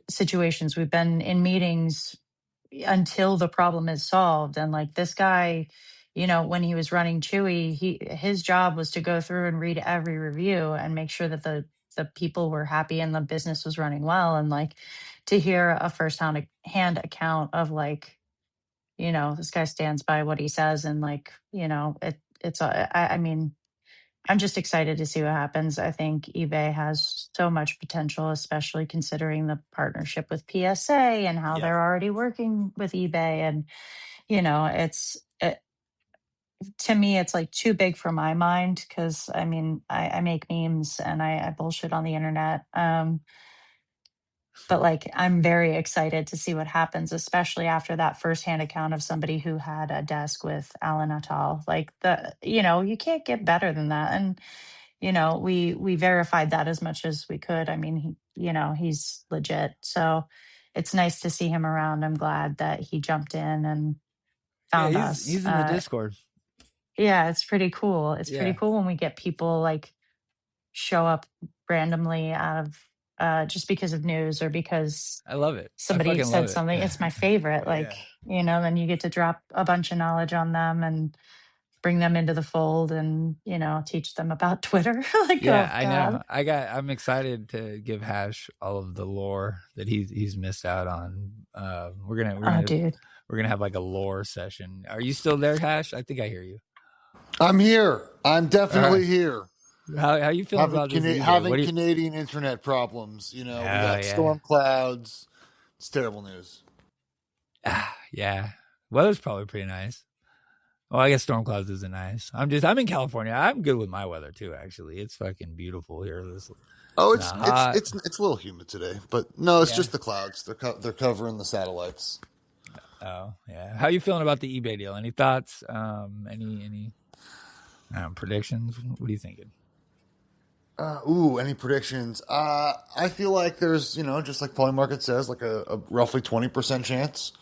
situations. We've been in meetings until the problem is solved. And like this guy, when he was running Chewy, his job was to go through and read every review and make sure that the people were happy and the business was running well. And like to hear a hand account of like, this guy stands by what he says, and like, I mean, I'm just excited to see what happens. I think eBay has so much potential, especially considering the partnership with PSA and how they're already working with eBay. And, to me, it's like too big for my mind, because I mean, I make memes and I bullshit on the internet. But like, I'm very excited to see what happens, especially after that firsthand account of somebody who had a desk with Alan Attal. Like you can't get better than that. And we verified that as much as we could. I mean, he's legit. So it's nice to see him around. I'm glad that he jumped in and found us. He's in the Discord. Yeah, it's pretty cool. It's pretty cool when we get people like show up randomly out of just because of news, or because I love it. Somebody said something. It's my favorite. Like, then you get to drop a bunch of knowledge on them and bring them into the fold and, teach them about Twitter. Like, Yeah, oh I God. know. I'm excited to give Hash all of the lore that he's missed out on. We're gonna have like a lore session. Are you still there, Hash? I think I hear you. I'm here. I'm definitely right. here. How you feeling about this? Having Canadian internet problems. We got storm clouds. It's terrible news. Yeah, weather's probably pretty nice. Well, I guess storm clouds isn't nice. I'm in California. I'm good with my weather too. Actually, it's fucking beautiful here. It's a little humid today, but no, it's just the clouds. They're covering the satellites. Oh yeah. How you feeling about the eBay deal? Any thoughts? Any predictions? What are you thinking? Any predictions? I feel like there's, just like Polymarket says, like a roughly 20% chance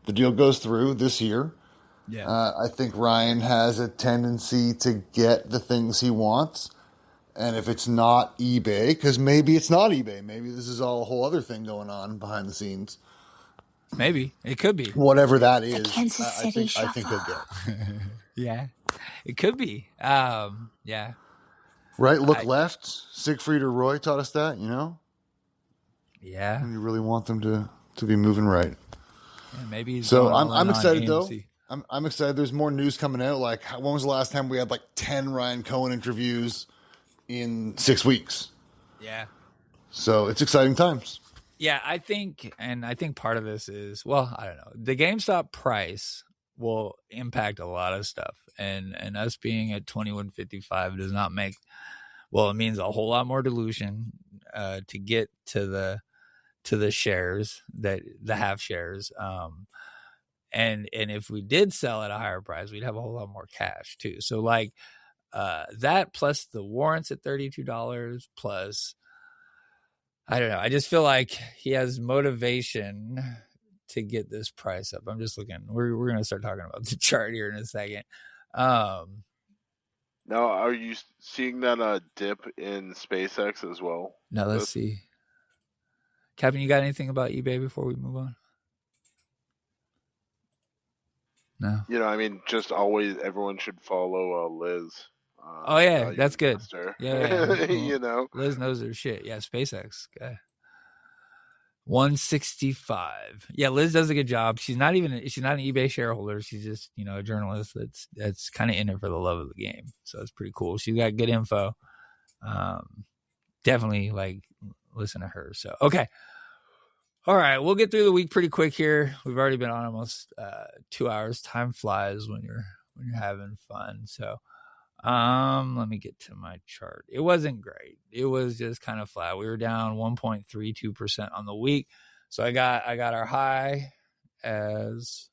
the deal goes through this year. Yeah. I think Ryan has a tendency to get the things he wants. And if it's not eBay, because maybe it's not eBay, maybe this is all a whole other thing going on behind the scenes. Maybe. It could be. Whatever that is, Kansas City I think he'll get. Yeah. It could be. Yeah. Right? Look left. Siegfried or Roy taught us that, Yeah. And you really want them to be moving right. Yeah, maybe. So I'm excited though. I'm excited. There's more news coming out. Like, when was the last time we had like 10 Ryan Cohen interviews in 6 weeks? Yeah. So it's exciting times. Yeah, I think part of this is, well, I don't know. The GameStop price will impact a lot of stuff, and us being at 21.55 does not make. Well, it means a whole lot more dilution to get to the shares, that the half shares. And if we did sell at a higher price, we'd have a whole lot more cash too. So like that plus the warrants at $32 plus, I don't know. I just feel like he has motivation to get this price up. I'm just looking. We're going to start talking about the chart here in a second. Now, are you seeing that dip in SpaceX as well? Now, let's see. Capn, you got anything about eBay before we move on? No. Just always everyone should follow Liz. Oh yeah, that's good. Yeah. Well, Liz knows her shit. Yeah, SpaceX guy. 165. Yeah, Liz does a good job. She's not an eBay shareholder. She's just, a journalist that's kind of in it for the love of the game. So it's pretty cool. She's got good info. Definitely listen to her. So, okay. All right. We'll get through the week pretty quick here. We've already been on almost 2 hours. Time flies when you're having fun. So, let me get to my chart. It wasn't great. It was just kind of flat. We were down 1.32% on the week. So I got our high as,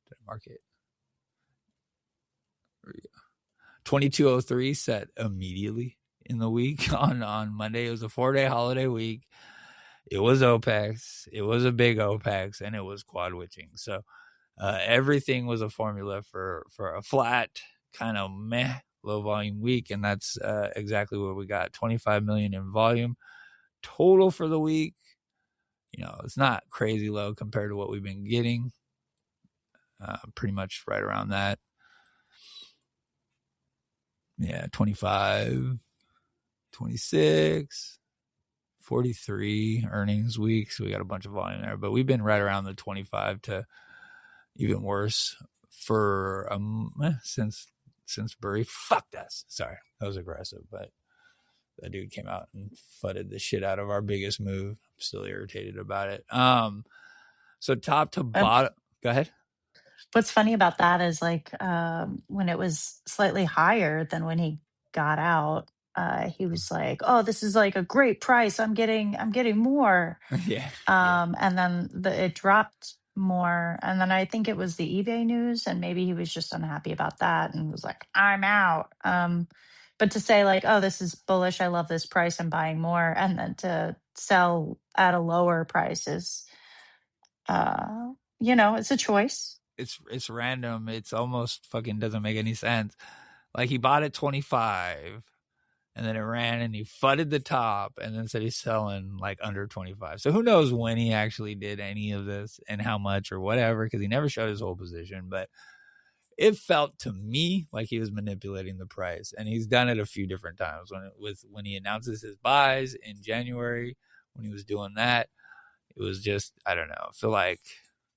did I mark it? 2203 set immediately in the week on Monday. It was a 4-day holiday week. It was OPEX. It was a big OPEX, and it was quad witching. So everything was a formula for a flat kind of meh low volume week, and that's exactly what we got. 25 million in volume total for the week. It's not crazy low compared to what we've been getting. Pretty much right around that. Yeah, 25, 26, 43 earnings week. So we got a bunch of volume there, but we've been right around the 25 to even worse for since Burry. Fuck this. Sorry, that was aggressive, but that dude came out and fudded the shit out of our biggest move. I'm still irritated about it. So top to bottom. Go ahead. What's funny about that is when it was slightly higher than when he got out, he was like, "Oh, this is like a great price. I'm getting more." Yeah. And then it dropped more, and then I think it was the eBay news, and maybe he was just unhappy about that and was like, "I'm out." But to say "Oh, this is bullish. I love this price. I'm buying more," and then to sell at a lower price is, it's a choice. It's random. It's almost fucking doesn't make any sense. He bought at 25 and then it ran and he fudded the top and then said he's selling under 25. So who knows when he actually did any of this and how much or whatever, because he never showed his whole position. But it felt to me like he was manipulating the price, and he's done it a few different times. When he announces his buys in January, when he was doing that, it was just, I don't know. I feel like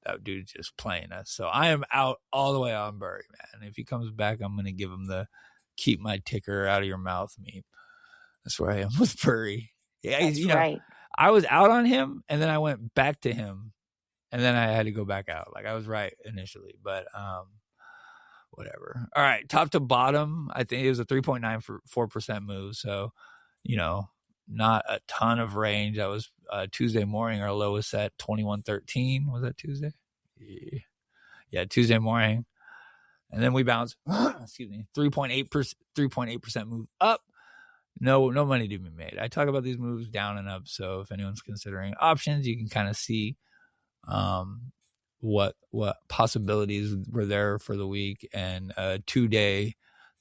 that dude's just playing us. So I am out all the way on Burry, man. If he comes back, I'm going to give him the keep my ticker out of your mouth meme. That's where I am with Burry. Yeah, That's right. I was out on him, and then I went back to him, and then I had to go back out. Like, I was right initially, but whatever. All right, top to bottom, I think it was a 3.94% move. So, not a ton of range. That was Tuesday morning. Our low was set 21.13. Was that Tuesday? Yeah, Tuesday morning. And then we bounced, 3.8% move up. No money to be made. I talk about these moves down and up. So if anyone's considering options, you can kind of see what possibilities were there for the week. And a 2-day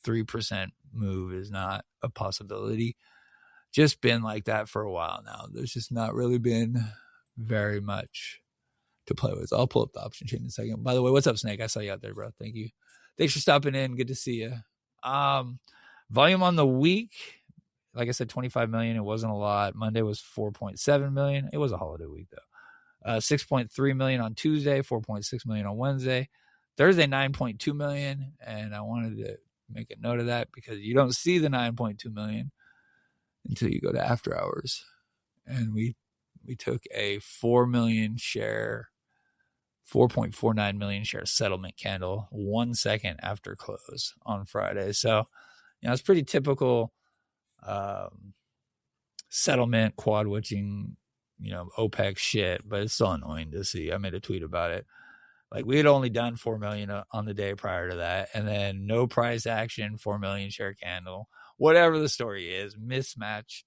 3% move is not a possibility. Just been like that for a while now. There's just not really been very much to play with. I'll pull up the option chain in a second. By the way, what's up, Snake? I saw you out there, bro. Thank you. Thanks for stopping in. Good to see you. Volume on the week, like I said, 25 million. It wasn't a lot. Monday was 4.7 million. It was a holiday week, though. 6.3 million on Tuesday, 4.6 million on Wednesday. Thursday, 9.2 million. And I wanted to make a note of that because you don't see the 9.2 million until you go to after hours. And we took a 4.49 million share settlement candle 1 second after close on Friday. So, it's pretty typical settlement, quad witching, OPEC shit, but it's still annoying to see. I made a tweet about it. Like, we had only done 4 million on the day prior to that, and then no price action, 4 million share candle. Whatever the story is, mismatched,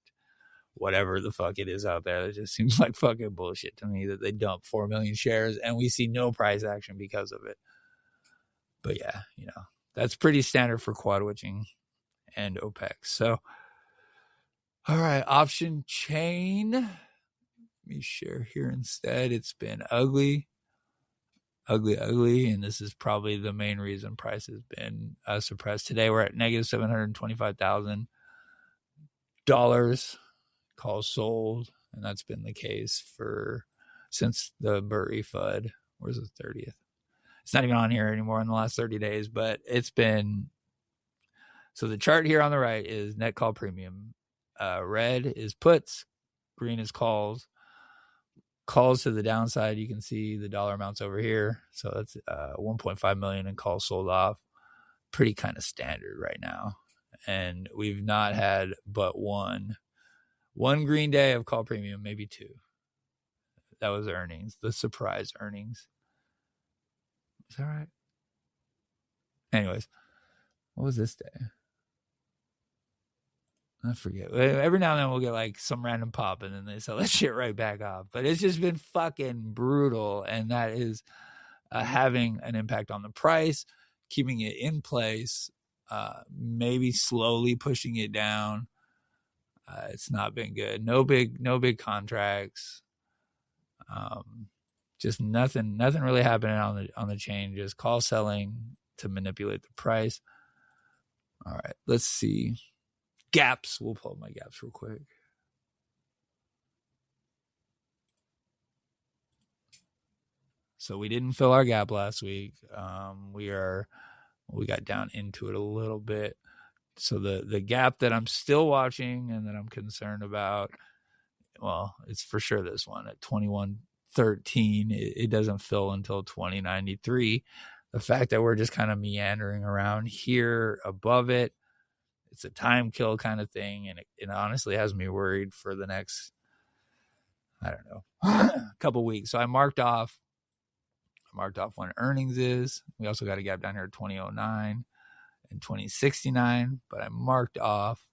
whatever the fuck it is out there. It just seems like fucking bullshit to me that they dump 4 million shares and we see no price action because of it. But yeah, that's pretty standard for quad witching and OPEC. So, all right, option chain. Let me share here instead. It's been ugly. And this is probably the main reason price has been suppressed. Today we're at negative $725,000. Calls sold, and that's been the case since the Burry FUD. Where's the 30th? It's not even on here anymore in the last 30 days, but it's been. So the chart here on the right is net call premium. Red is puts, green is calls. Calls to the downside, you can see the dollar amounts over here. So that's 1.5 million in calls sold off. Pretty kind of standard right now. And we've not had but one green day of call premium, maybe two. That was earnings, the surprise earnings. Is that right? Anyways, what was this day? I forget. Every now and then we'll get like some random pop and then they sell that shit right back off. But it's just been fucking brutal. And that is having an impact on the price, keeping it in place, maybe slowly pushing it down. It's not been good. No big contracts. Just nothing really happening on the chain. Just call selling to manipulate the price. All right, let's see. Gaps. We'll pull up my gaps real quick. So we didn't fill our gap last week. We got down into it a little bit. So the gap that I'm still watching and that I'm concerned about, well, it's for sure this one at 21.13. It doesn't fill until 20.93. The fact that we're just kind of meandering around here above it, it's a time kill kind of thing, and it honestly has me worried for the next, I don't know, couple weeks. So I marked off when earnings is. We also got a gap down here at 20.09 and 20.69, but I marked off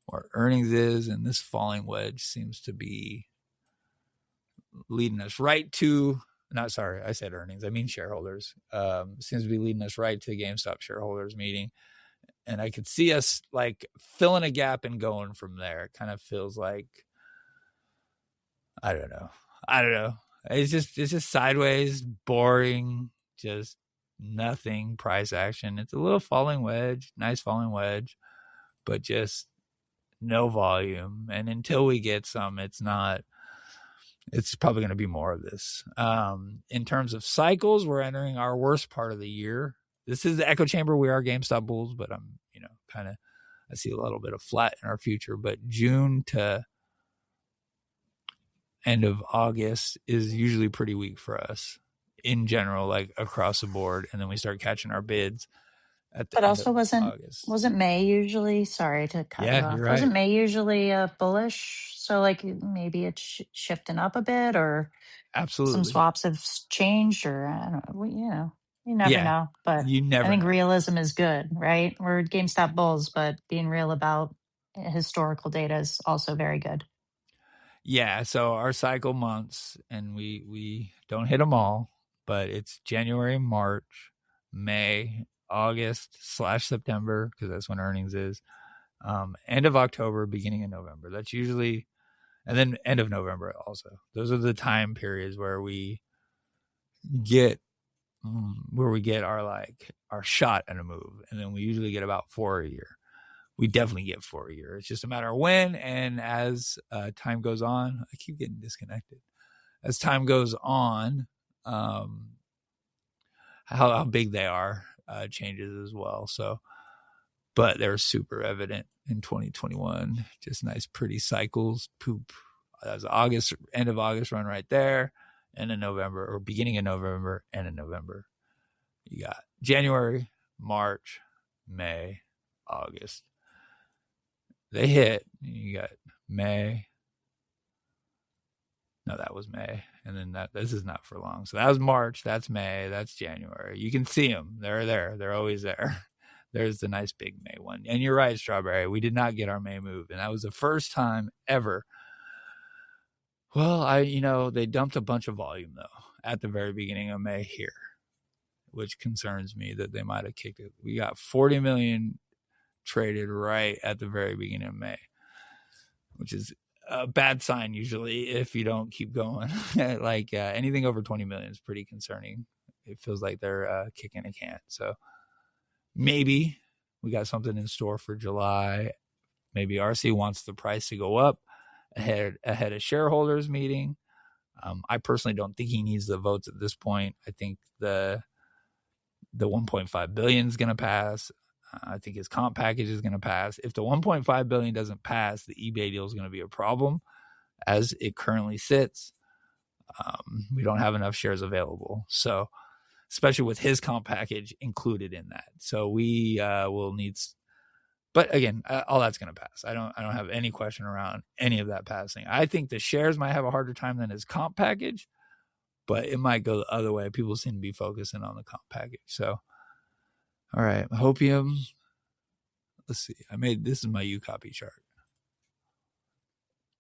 where earnings is, and this falling wedge seems to be leading us right to, not sorry, I said earnings, I mean shareholders. Seems to be leading us right to the GameStop shareholders meeting. And I could see us like filling a gap and going from there. It kind of feels like, I don't know. It's just sideways, boring, just nothing price action. It's a little falling wedge, nice falling wedge, but just no volume. And until we get some, it's probably going to be more of this. In terms of cycles, we're entering our worst part of the year. This is the echo chamber. We are GameStop bulls, but I'm, I see a little bit of flat in our future, but June to end of August is usually pretty weak for us in general, like across the board. And then we start catching our bids at the But end also of August. wasn't May usually, sorry to cut you Yeah, off. you're right. Wasn't May usually bullish? So like maybe it's shifting up a bit, or Absolutely. some swaps have changed, or I don't know. You never know. But You never I think know. realism is good, right? We're GameStop bulls, but being real about historical data is also very good. Yeah, so our cycle months, and we don't hit them all, but it's January, March, May, August / September, because that's when earnings is, end of October, beginning of November. That's usually, and then end of November also. Those are the time periods where we get our shot at a move, and then we usually get about 4 a year. We definitely get 4 a year. It's just a matter of when. And as time goes on, I keep getting disconnected. As time goes on, how big they are changes as well. So, but they're super evident in 2021. Just nice, pretty cycles. Poop. As August, end of August run right there, and in November or beginning of November, and in November, you got January, March, May, August. They hit. You got May. No, that was May. And then this is not for long. So that was March. That's May. That's January. You can see them. They're there. They're always there. There's the nice big May one. And you're right, Strawberry. We did not get our May move. And that was the first time ever. Well, they dumped a bunch of volume, though, at the very beginning of May here, which concerns me that they might have kicked it. We got 40 million traded right at the very beginning of May, which is a bad sign usually if you don't keep going. Anything over 20 million is pretty concerning. It feels like they're kicking a can. So maybe we got something in store for July. Maybe RC wants the price to go up ahead of shareholders meeting. I personally don't think he needs the votes at this point. I think the 1.5 billion is going to pass. I think his comp package is going to pass. If the 1.5 billion doesn't pass, the eBay deal is going to be a problem as it currently sits. We don't have enough shares available. So, especially with his comp package included in that. So we will need, but again, all that's going to pass. I don't have any question around any of that passing. I think the shares might have a harder time than his comp package, but it might go the other way. People seem to be focusing on the comp package. So, all right, hopium. Let's see. This is my UCopy chart.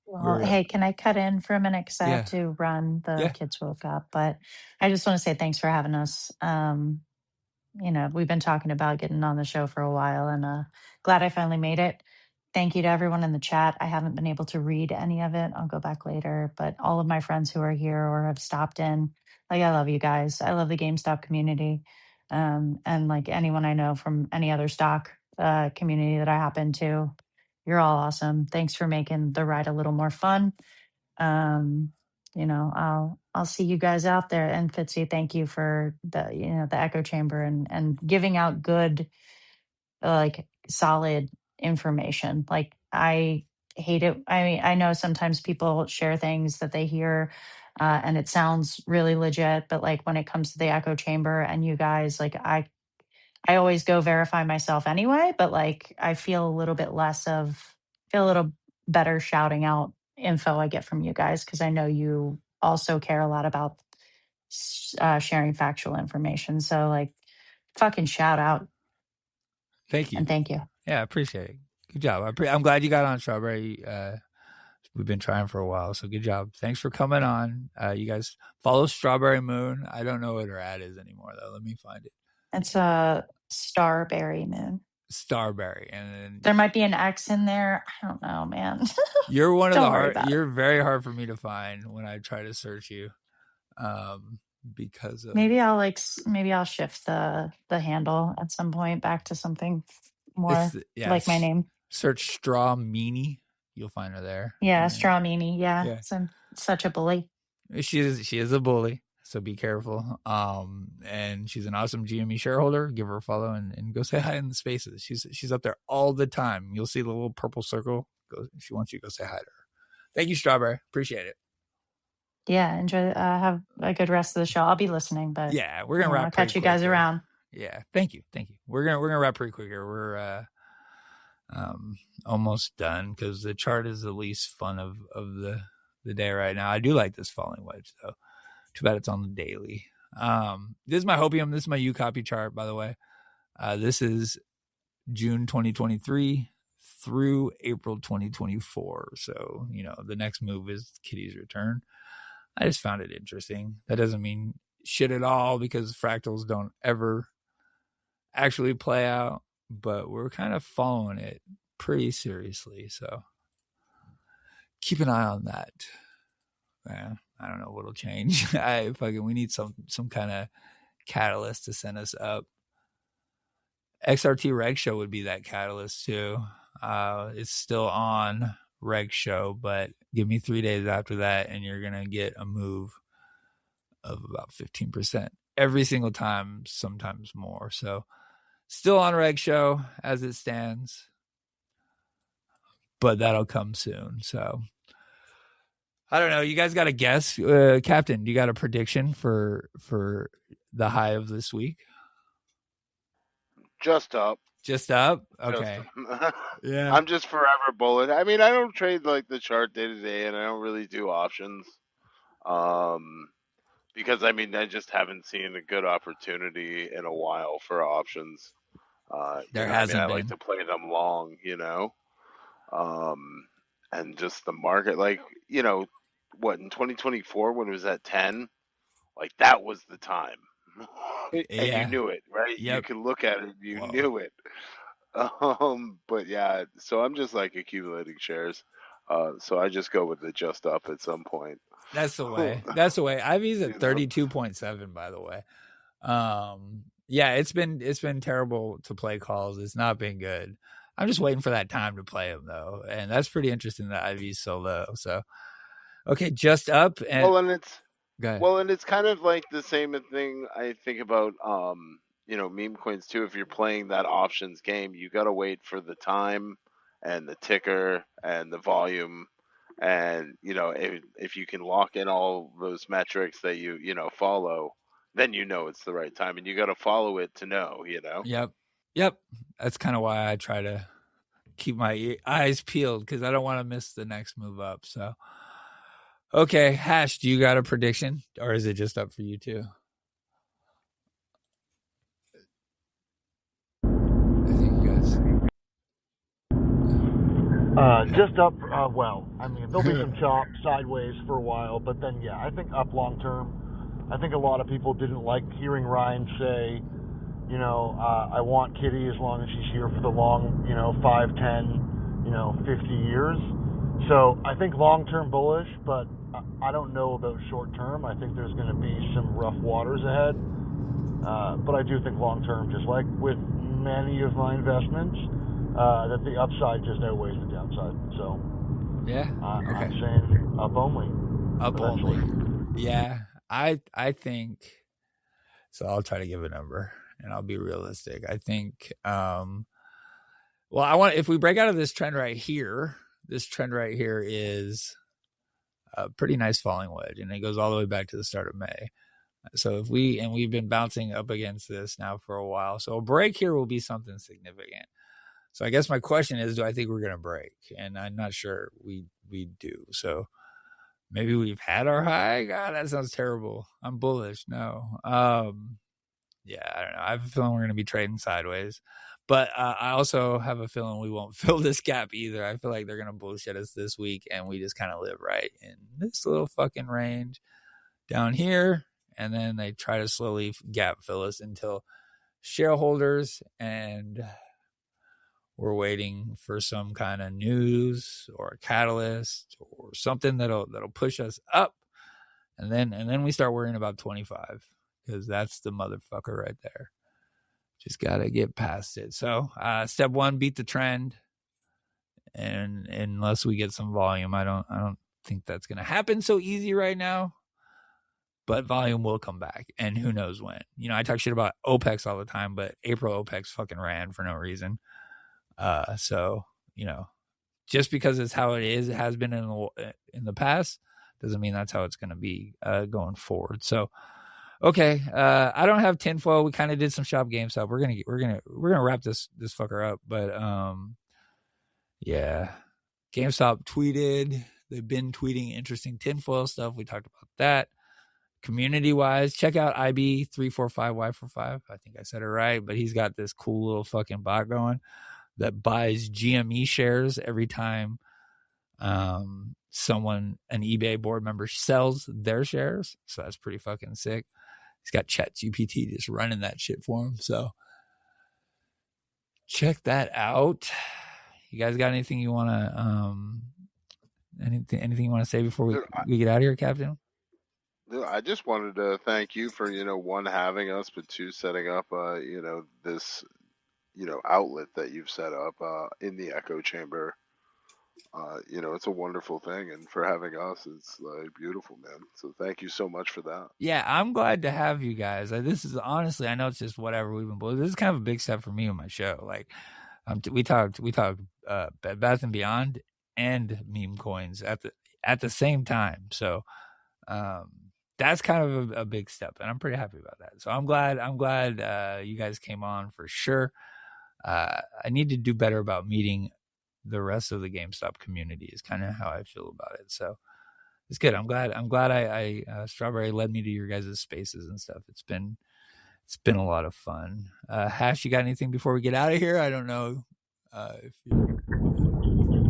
Well, hey, can I cut in for a minute? Because I have to run. The kids woke up. But I just want to say thanks for having us. We've been talking about getting on the show for a while, and glad I finally made it. Thank you to everyone in the chat. I haven't been able to read any of it. I'll go back later. But all of my friends who are here or have stopped in, I love you guys. I love the GameStop community. And like anyone I know from any other stock community that I happen to, you're all awesome. Thanks for making the ride a little more fun. I'll see you guys out there. And Fitzy, thank you for the echo chamber and giving out good, solid information. Like, I hate it. I mean, I know sometimes people share things that they hear and it sounds really legit, but like when it comes to the echo chamber and you guys, like I always go verify myself anyway, but like I feel a little better shouting out info I get from you guys, because I know you also care a lot about sharing factual information. So like, fucking shout out. Thank you. And thank you. Yeah, I appreciate it. Good job. I'm glad you got on, Strawberry. We've been trying for a while, so good job. Thanks for coming on. You guys follow Strawberry Moon. I don't know what her ad is anymore, though. Let me find it. It's a Starberry Moon. Starberry, and then there might be an X in there. I don't know, man. You're one of the hard. You're very hard for me to find when I try to search you. because of Maybe I'll shift the handle at some point back to something more like my name. Search Straw Meanie. You'll find her there. Yeah, Straw Meanie. Yeah. Yeah. So I'm such a bully. She is a bully, so be careful. And she's an awesome GME shareholder. Give her a follow and go say hi in the spaces. She's up there all the time. You'll see the little purple circle. She wants you to go say hi to her. Thank you, Strawberry. Appreciate it. Yeah, enjoy. Have a good rest of the show. I'll be listening, but yeah, we're gonna wrap. I'll catch you guys here. around. Yeah, thank you. We're gonna wrap pretty quick here. We're almost done because the chart is the least fun of the day right now. I do like this falling wedge though. Too bad it's on the daily. This is my hopium. This is my U-copy chart, by the way. This is June 2023 through April 2024. So, the next move is Kitty's return. I just found it interesting. That doesn't mean shit at all because fractals don't ever actually play out, but we're kind of following it pretty seriously. So keep an eye on that. I don't know what'll change. We need some kind of catalyst to send us up. XRT Reg Show would be that catalyst too. It's still on Reg Show, but give me 3 days after that and you're going to get a move of about 15% every single time, sometimes more. So still on Reg Show as it stands, but that'll come soon. So I don't know. You guys got a guess? Captain, do you got a prediction for the high of this week? Just up. Just up? Okay. Yeah. I'm just forever bullet. I mean, I don't trade like the chart day to day, and I don't really do options. Because I just haven't seen a good opportunity in a while for options. There hasn't been. I like to play them long, and just the market, what, in 2024 when it was at 10, that was the time. And you knew it, right? Yep. You could look at it, knew it. But yeah, so I'm just accumulating shares. So I just go with the just up at some point. That's the way. IV's at 32.7, by the way. Yeah, it's been terrible to play calls. It's not been good. I'm just waiting for that time to play them though, and that's pretty interesting that IV's so low. So, okay, just up and it's kind of like the same thing I think about. Meme coins too. If you're playing that options game, you got to wait for the time and the ticker and the volume. And, if you can lock in all those metrics that you follow, then it's the right time. And you got to follow it to know, Yep. That's kind of why I try to keep my eyes peeled because I don't want to miss the next move up. So, okay, Hash, do you got a prediction or is it just up for you too? I think you guys. Just up, there'll be some chop sideways for a while, but then, yeah, I think up long term. I think a lot of people didn't like hearing Ryan say, I want Kitty as long as she's here for the long, 5, 10, 50 years. So I think long term bullish, but I don't know about short term. I think there's going to be some rough waters ahead. But I do think long term, just like with many of my investments, that the upside just outweighs the downside. So yeah, I'm saying up only. Up only. Yeah, I think so. I'll try to give a number and I'll be realistic. I think if we break out of this trend right here, is a pretty nice falling wedge and it goes all the way back to the start of May. So we've been bouncing up against this now for a while. So a break here will be something significant. So I guess my question is, do I think we're going to break? And I'm not sure we do. So maybe we've had our high. God, that sounds terrible. I'm bullish. No. Yeah, I don't know. I have a feeling we're going to be trading sideways. But I also have a feeling we won't fill this gap either. I feel like they're going to bullshit us this week, and we just kind of live right in this little fucking range down here. And then they try to slowly gap fill us until shareholders, and we're waiting for some kind of news or a catalyst or something that'll push us up And then we start worrying about 25 because that's the motherfucker right there. Just got to get past it. So step one, beat the trend. And unless we get some volume, I don't think that's going to happen so easy right now. But volume will come back, and who knows when. You know, I talk shit about OPEX all the time, but April OPEX fucking ran for no reason. So, you know, just because it's how it is, it has been in the past, doesn't mean that's how it's going to be going forward. So, okay, I don't have tinfoil. We kind of did some shop GameStop. We're gonna wrap this fucker up, but yeah, GameStop tweeted. They've been tweeting interesting tinfoil stuff. We talked about that. Community wise, check out IB345Y45. I think I said it right, but he's got this cool little fucking bot going that buys GME shares every time someone, an eBay board member, sells their shares. So that's pretty fucking sick. He's got ChatGPT just running that shit for him. So check that out. You guys got anything you want to anything you want to say before we get out of here, Captain? I just wanted to thank you for, one, having us, but two, setting up, this, outlet that you've set up in the echo chamber. It's a wonderful thing, and for having us, it's like beautiful, man. So thank you so much for that. Yeah, I'm glad to have you guys. This is honestly, I know it's just whatever we've been bullied. This is kind of a big step for me on my show. Like, we talked Bed Bath and Beyond and meme coins at the same time. So, that's kind of a big step, and I'm pretty happy about that. So I'm glad you guys came on for sure. I need to do better about meeting the rest of the GameStop community is kind of how I feel about it. So it's good. I'm glad I Strawberry led me to your guys' spaces and stuff. It's been a lot of fun. Hash, you got anything before we get out of here? I don't know if you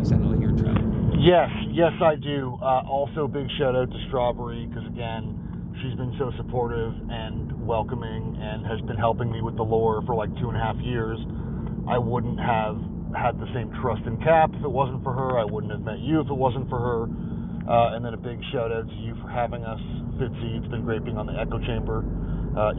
sound like you're traveling. Yes, I do. Also, big shout out to Strawberry because, again, she's been so supportive and welcoming and has been helping me with the lore for like 2.5 years. I wouldn't have had the same trust in Cap if it wasn't for her. I wouldn't have met you if it wasn't for her. And then a big shout out to you for having us, Fitzy. It's been great being on the Echo Chamber.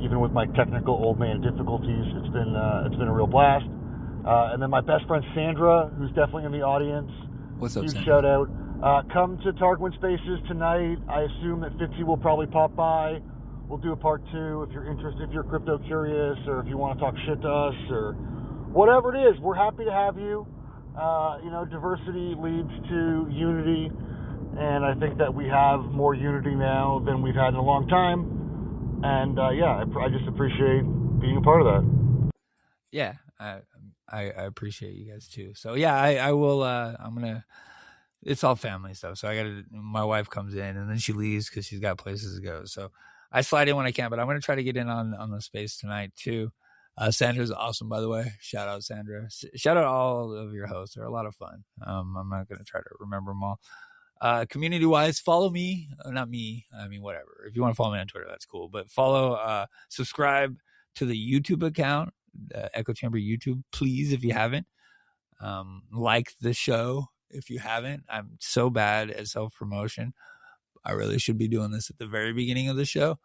Even with my technical old man difficulties, it's been a real blast. And then my best friend Sandra, who's definitely in the audience. What's up, huge Sandra? Shout out. Come to Tardguin Spaces tonight. I assume that Fitzy will probably pop by. We'll do a part 2 if you're interested, if you're crypto curious, or if you want to talk shit to us, or whatever it is. We're happy to have you. Diversity leads to unity, and I think that we have more unity now than we've had in a long time. And I just appreciate being a part of that. Yeah, I appreciate you guys too. So yeah, I will. I'm gonna. It's all family stuff. So my wife comes in and then she leaves because she's got places to go. So I slide in when I can, but I'm going to try to get in on the space tonight too. Sandra's awesome, by the way. Shout out, Sandra. Shout out all of your hosts. They're a lot of fun. I'm not going to try to remember them all. Community wise, follow me. Not me. I mean, whatever. If you want to follow me on Twitter, that's cool. But subscribe to the YouTube account, Echo Chamber YouTube, please, if you haven't. Like the show if you haven't. I'm so bad at self-promotion. I really should be doing this at the very beginning of the show.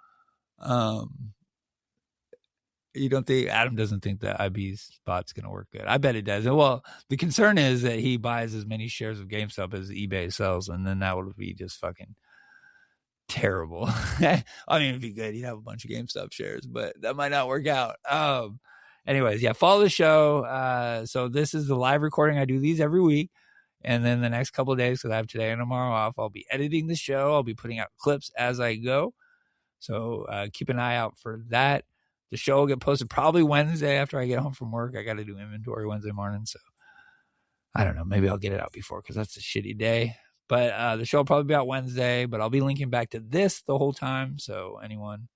You don't think Adam doesn't think that IB's spot's going to work good? I bet it does. Well, the concern is that he buys as many shares of GameStop as eBay sells, and then that would be just fucking terrible. I mean, it'd be good. He'd have a bunch of GameStop shares, but that might not work out. Anyways, yeah, follow the show. So this is the live recording. I do these every week. And then the next couple of days, because I have today and tomorrow off, I'll be editing the show. I'll be putting out clips as I go. So keep an eye out for that. The show will get posted probably Wednesday after I get home from work. I got to do inventory Wednesday morning. So I don't know. Maybe I'll get it out before because that's a shitty day. But the show will probably be out Wednesday. But I'll be linking back to this the whole time. So anyone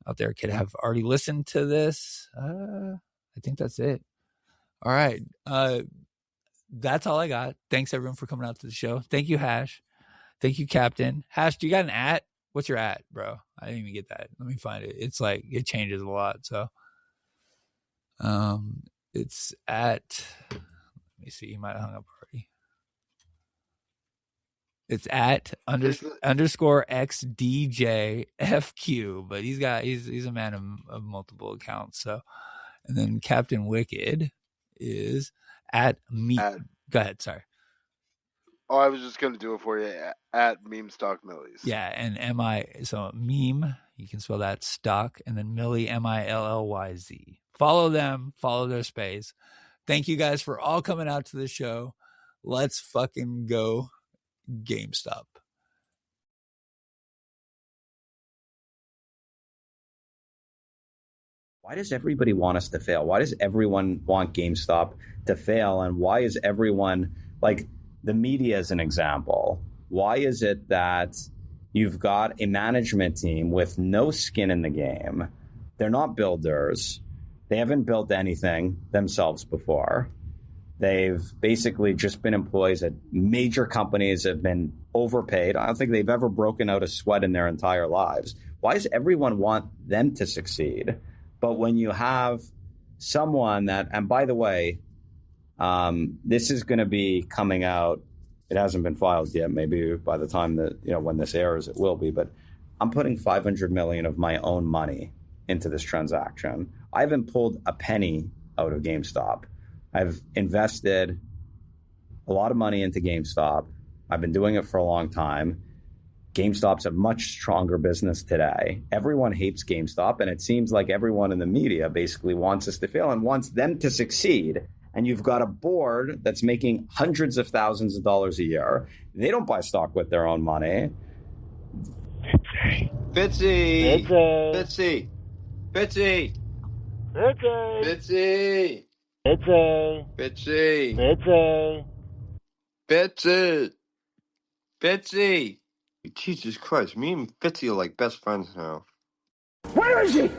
out there could have already listened to this. I think that's it. All right. That's all I got. Thanks everyone for coming out to the show. Thank you, Hash. Thank you, Captain. Hash, do you got an @ What's your @ bro? I didn't even get that. Let me find it. It's like it changes a lot. So it's @ let me see, you might have hung up already. It's at underscore XDJFQ, but he's a man of multiple accounts. So, and then Captain Wicked is at me. Go ahead. Sorry. Oh, I was just going to do it for you at Meme Stock Millies. Yeah, and so meme, you can spell that stock, and then Millie, MILLYZ. Follow them, follow their space. Thank you guys for all coming out to the show. Let's fucking go GameStop. Why does everybody want us to fail? Why does everyone want GameStop to fail? And why is everyone, like the media as an example, why is it that you've got a management team with no skin in the game? They're not builders. They haven't built anything themselves before. They've basically just been employees at major companies, have been overpaid. I don't think they've ever broken out a sweat in their entire lives. Why does everyone want them to succeed? But when you have someone that, and by the way, this is going to be coming out. It hasn't been filed yet. Maybe by the time that, when this airs, it will be. But I'm putting $500 million of my own money into this transaction. I haven't pulled a penny out of GameStop. I've invested a lot of money into GameStop. I've been doing it for a long time. GameStop's a much stronger business today. Everyone hates GameStop, and it seems like everyone in the media basically wants us to fail and wants them to succeed. And you've got a board that's making hundreds of thousands of dollars a year. They don't buy stock with their own money. Fitzy! Fitzy! Fitzy! Fitzy! Fitzy! Fitzy! Fitzy! Fitzy! Fitzy! Jesus Christ, me and Fitzy are like best friends now. Where is he?